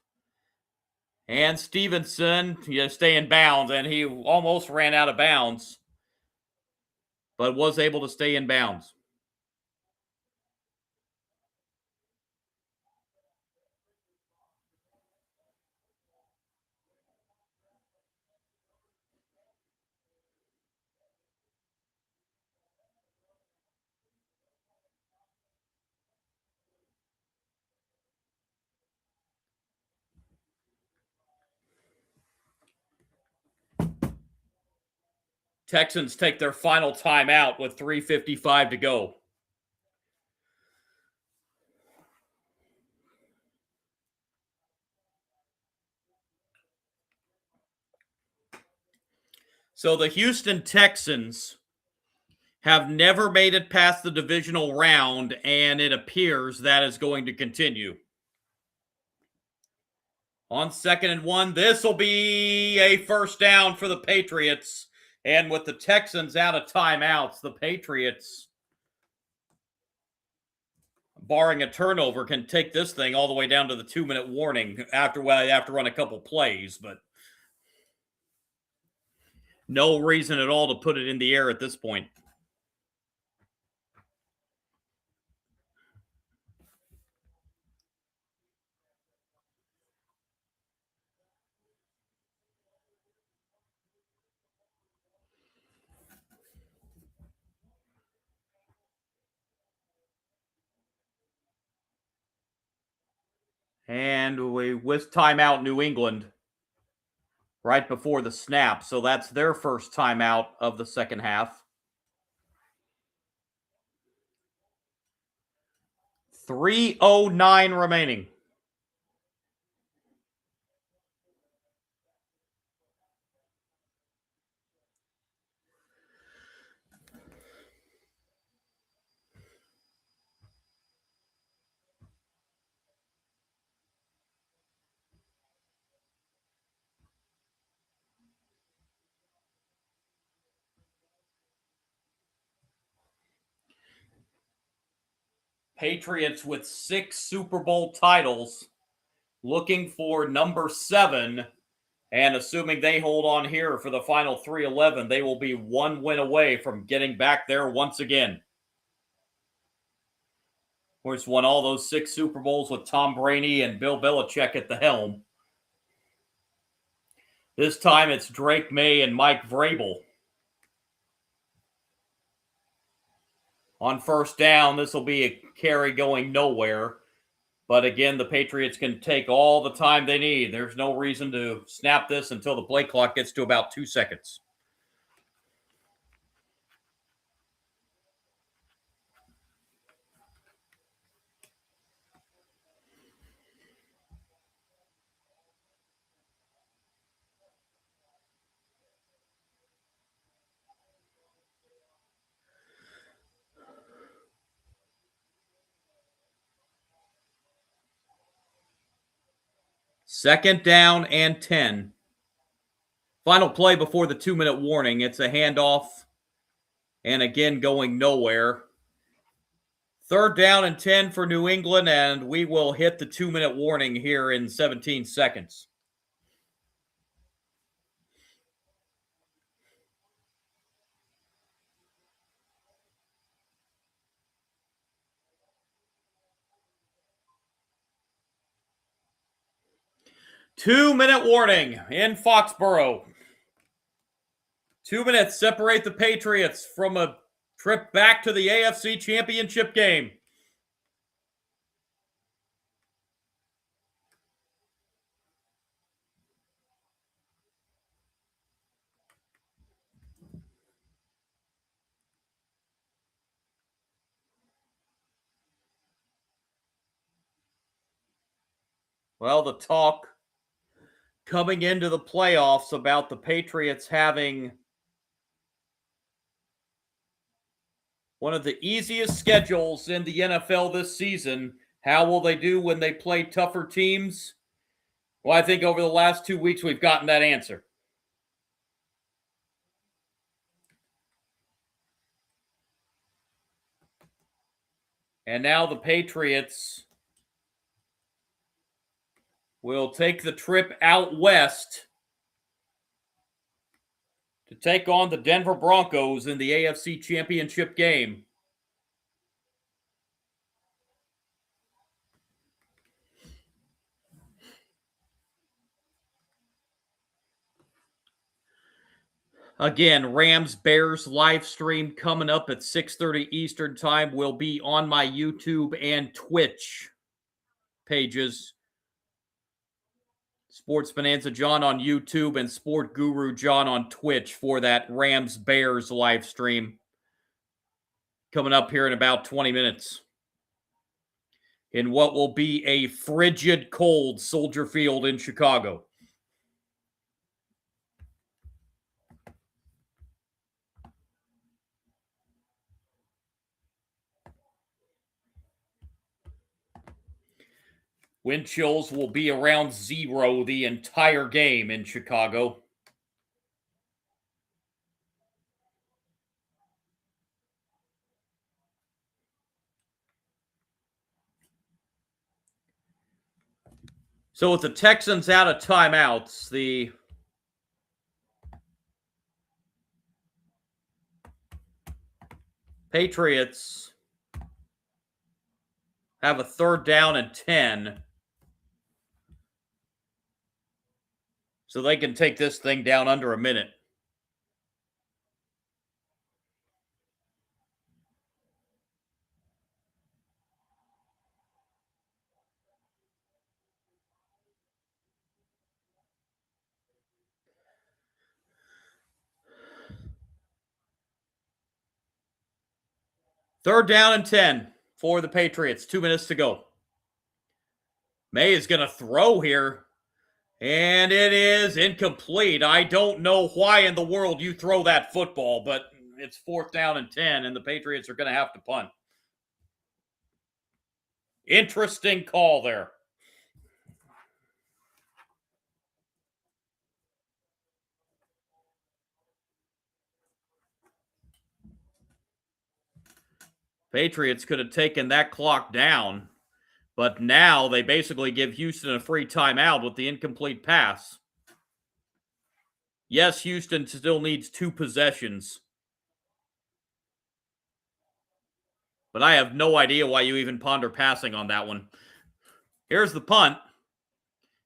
And Stevenson, stay in bounds. And he almost ran out of bounds, but was able to stay in bounds. Texans take their final timeout with 3:55 to go. So the Houston Texans have never made it past the divisional round, and it appears that is going to continue. On 2nd and 1, this will be a first down for the Patriots. And with the Texans out of timeouts, the Patriots, barring a turnover, can take this thing all the way down to the 2-minute warning after they have to run a couple plays, but no reason at all to put it in the air at this point. And with timeout, New England, right before the snap. So that's their first timeout of the second half. 3:09 remaining. Patriots with 6 Super Bowl titles, looking for number 7, and assuming they hold on here for the final 3-11, they will be 1 win away from getting back there once again. Of course, won all those 6 Super Bowls with Tom Brady and Bill Belichick at the helm. This time it's Drake May and Mike Vrabel. On first down, this will be a carry going nowhere. But again, the Patriots can take all the time they need. There's no reason to snap this until the play clock gets to about 2 seconds. Second down and 10. Final play before the 2-minute warning. It's a handoff. And again, going nowhere. Third down and 10 for New England, and we will hit the 2-minute warning here in 17 seconds. Two-minute warning in Foxborough. 2 minutes separate the Patriots from a trip back to the AFC Championship game. Well, the talk coming into the playoffs about the Patriots having one of the easiest schedules in the NFL this season. How will they do when they play tougher teams? Well, I think over the last 2 weeks, we've gotten that answer. And now the Patriots will take the trip out west to take on the Denver Broncos in the AFC Championship game. Again, Rams-Bears live stream coming up at 6:30 Eastern Time will be on my YouTube and Twitch pages. Sports Bonanza John on YouTube and Sport Guru John on Twitch for that Rams-Bears live stream. Coming up here in about 20 minutes. In what will be a frigid cold Soldier Field in Chicago. Wind chills will be around 0 the entire game in Chicago. So with the Texans out of timeouts, the Patriots have a 3rd down and 10. So they can take this thing down under a minute. Third down and 10 for the Patriots. 2 minutes to go. May is going to throw here. And it is incomplete. I don't know why in the world you throw that football, but it's 4th down and 10, and the Patriots are going to have to punt. Interesting call there. Patriots could have taken that clock down, but now they basically give Houston a free timeout with the incomplete pass. Yes, Houston still needs 2 possessions. But I have no idea why you even ponder passing on that one. Here's the punt.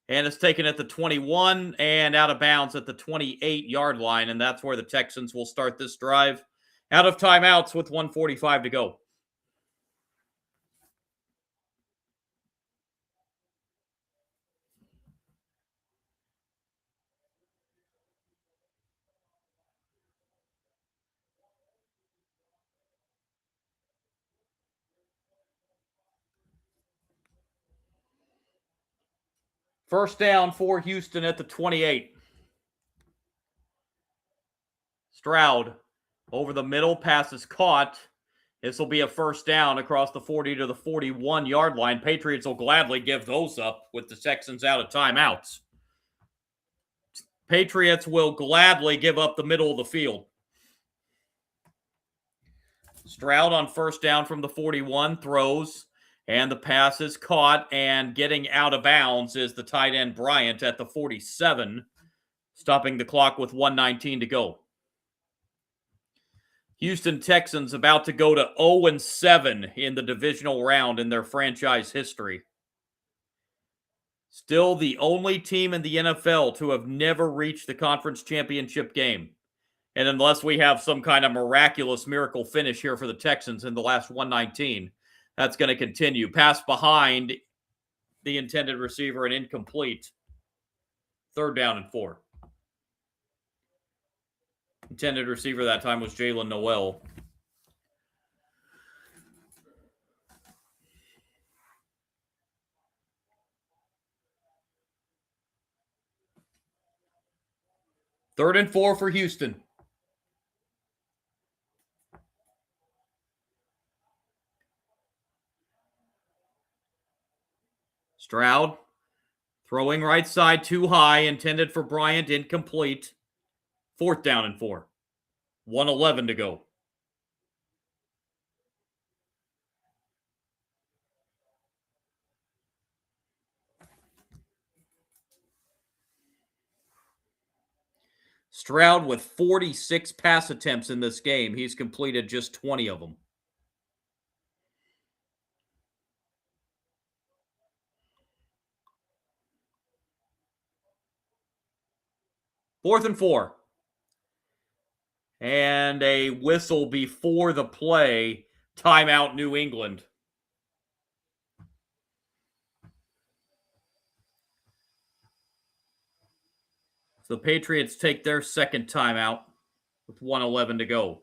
And it's taken at the 21 and out of bounds at the 28-yard line. And that's where the Texans will start this drive. Out of timeouts with 1:45 to go. First down for Houston at the 28. Stroud over the middle, pass is caught. This will be a first down across the 40 to the 41-yard line. Patriots will gladly give those up with the Texans out of timeouts. Patriots will gladly give up the middle of the field. Stroud on first down from the 41 throws, and the pass is caught, and getting out of bounds is the tight end Bryant at the 47, stopping the clock with 1:19 to go. Houston Texans about to go to 0-7 in the divisional round in their franchise history. Still the only team in the NFL to have never reached the conference championship game. And unless we have some kind of miraculous miracle finish here for the Texans in the last 1:19, that's going to continue. Pass behind the intended receiver and incomplete. 3rd down and 4. Intended receiver that time was Jalen Noel. Third and 4 for Houston. Stroud throwing right side too high, intended for Bryant, incomplete. 4th down and 4. 1:11 to go. Stroud with 46 pass attempts in this game. He's completed just 20 of them. Fourth and 4. And a whistle before the play. Timeout, New England. So the Patriots take their second timeout with 1:11 to go.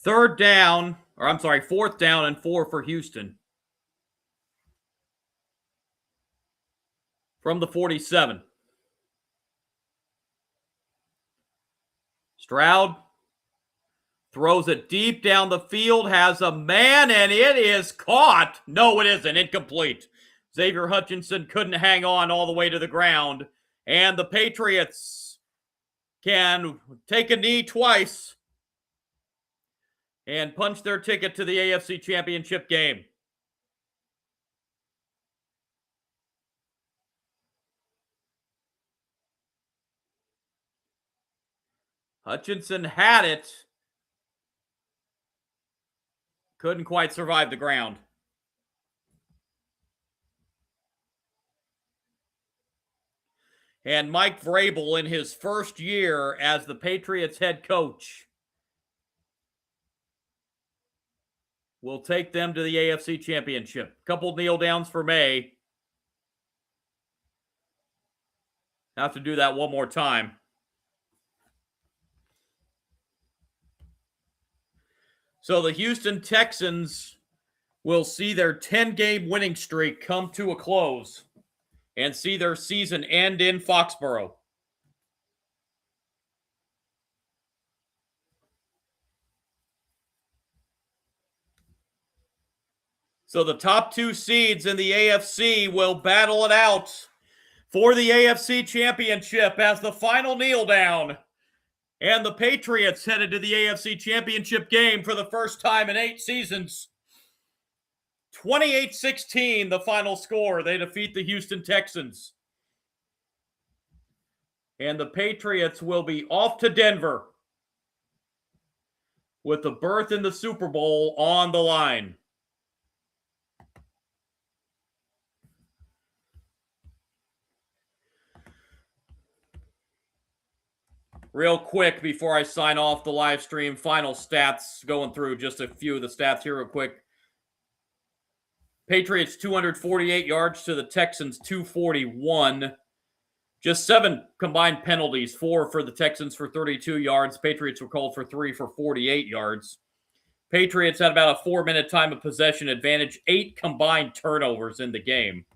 Fourth down and 4 for Houston. From the 47. Stroud throws it deep down the field, has a man, and it is caught. No, it isn't. Incomplete. Xavier Hutchinson couldn't hang on all the way to the ground, and the Patriots can take a knee twice and punch their ticket to the AFC Championship game. Hutchinson had it. Couldn't quite survive the ground. And Mike Vrabel, in his first year as the Patriots head coach, will take them to the AFC Championship. Couple kneel downs for May. Have to do that one more time. So the Houston Texans will see their 10-game winning streak come to a close and see their season end in Foxborough. So the top two seeds in the AFC will battle it out for the AFC Championship as the final kneel down. And the Patriots headed to the AFC Championship game for the first time in 8 seasons. 28-16, the final score. They defeat the Houston Texans. And the Patriots will be off to Denver with the berth in the Super Bowl on the line. Real quick before I sign off the live stream, final stats, going through just a few of the stats here real quick. Patriots 248 yards to the Texans 241. Just 7 combined penalties, 4 for the Texans for 32 yards. Patriots were called for 3 for 48 yards. Patriots had about a 4-minute time of possession advantage, 8 combined turnovers in the game.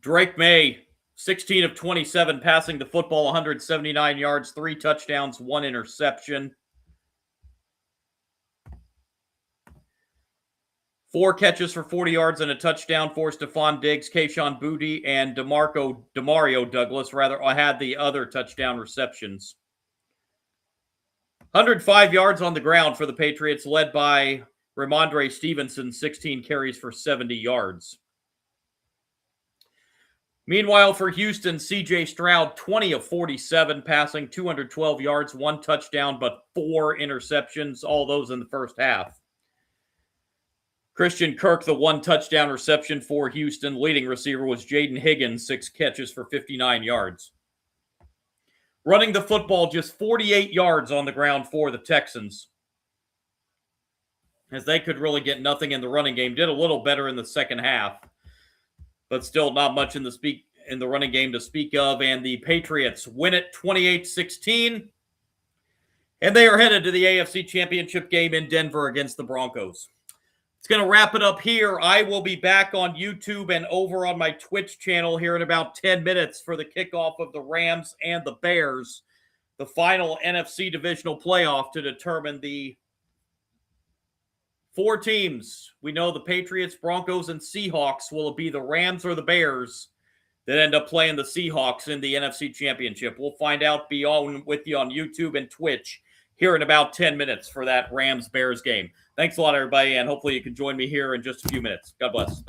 Drake May, 16 of 27, passing the football, 179 yards, 3 touchdowns, 1 interception. 4 catches for 40 yards and a touchdown for Stephon Diggs. Kayshon Boutte and Demario Douglas had the other touchdown receptions. 105 yards on the ground for the Patriots, led by Ramondre Stevenson, 16 carries for 70 yards. Meanwhile, for Houston, C.J. Stroud, 20 of 47, passing 212 yards, 1 touchdown, but 4 interceptions, all those in the first half. Christian Kirk, the 1 touchdown reception for Houston. Leading receiver was Jaden Higgins, 6 catches for 59 yards. Running the football, just 48 yards on the ground for the Texans, as they could really get nothing in the running game. Did a little better in the second half, but still not much in the running game to speak of. And the Patriots win it 28-16. And they are headed to the AFC Championship game in Denver against the Broncos. It's going to wrap it up here. I will be back on YouTube and over on my Twitch channel here in about 10 minutes for the kickoff of the Rams and the Bears, the final NFC Divisional Playoff to determine the 4 teams. We know the Patriots, Broncos, and Seahawks. Will it be the Rams or the Bears that end up playing the Seahawks in the NFC Championship? We'll find out. Be on with you on YouTube and Twitch here in about 10 minutes for that Rams-Bears game. Thanks a lot, everybody, and hopefully you can join me here in just a few minutes. God bless. Thanks.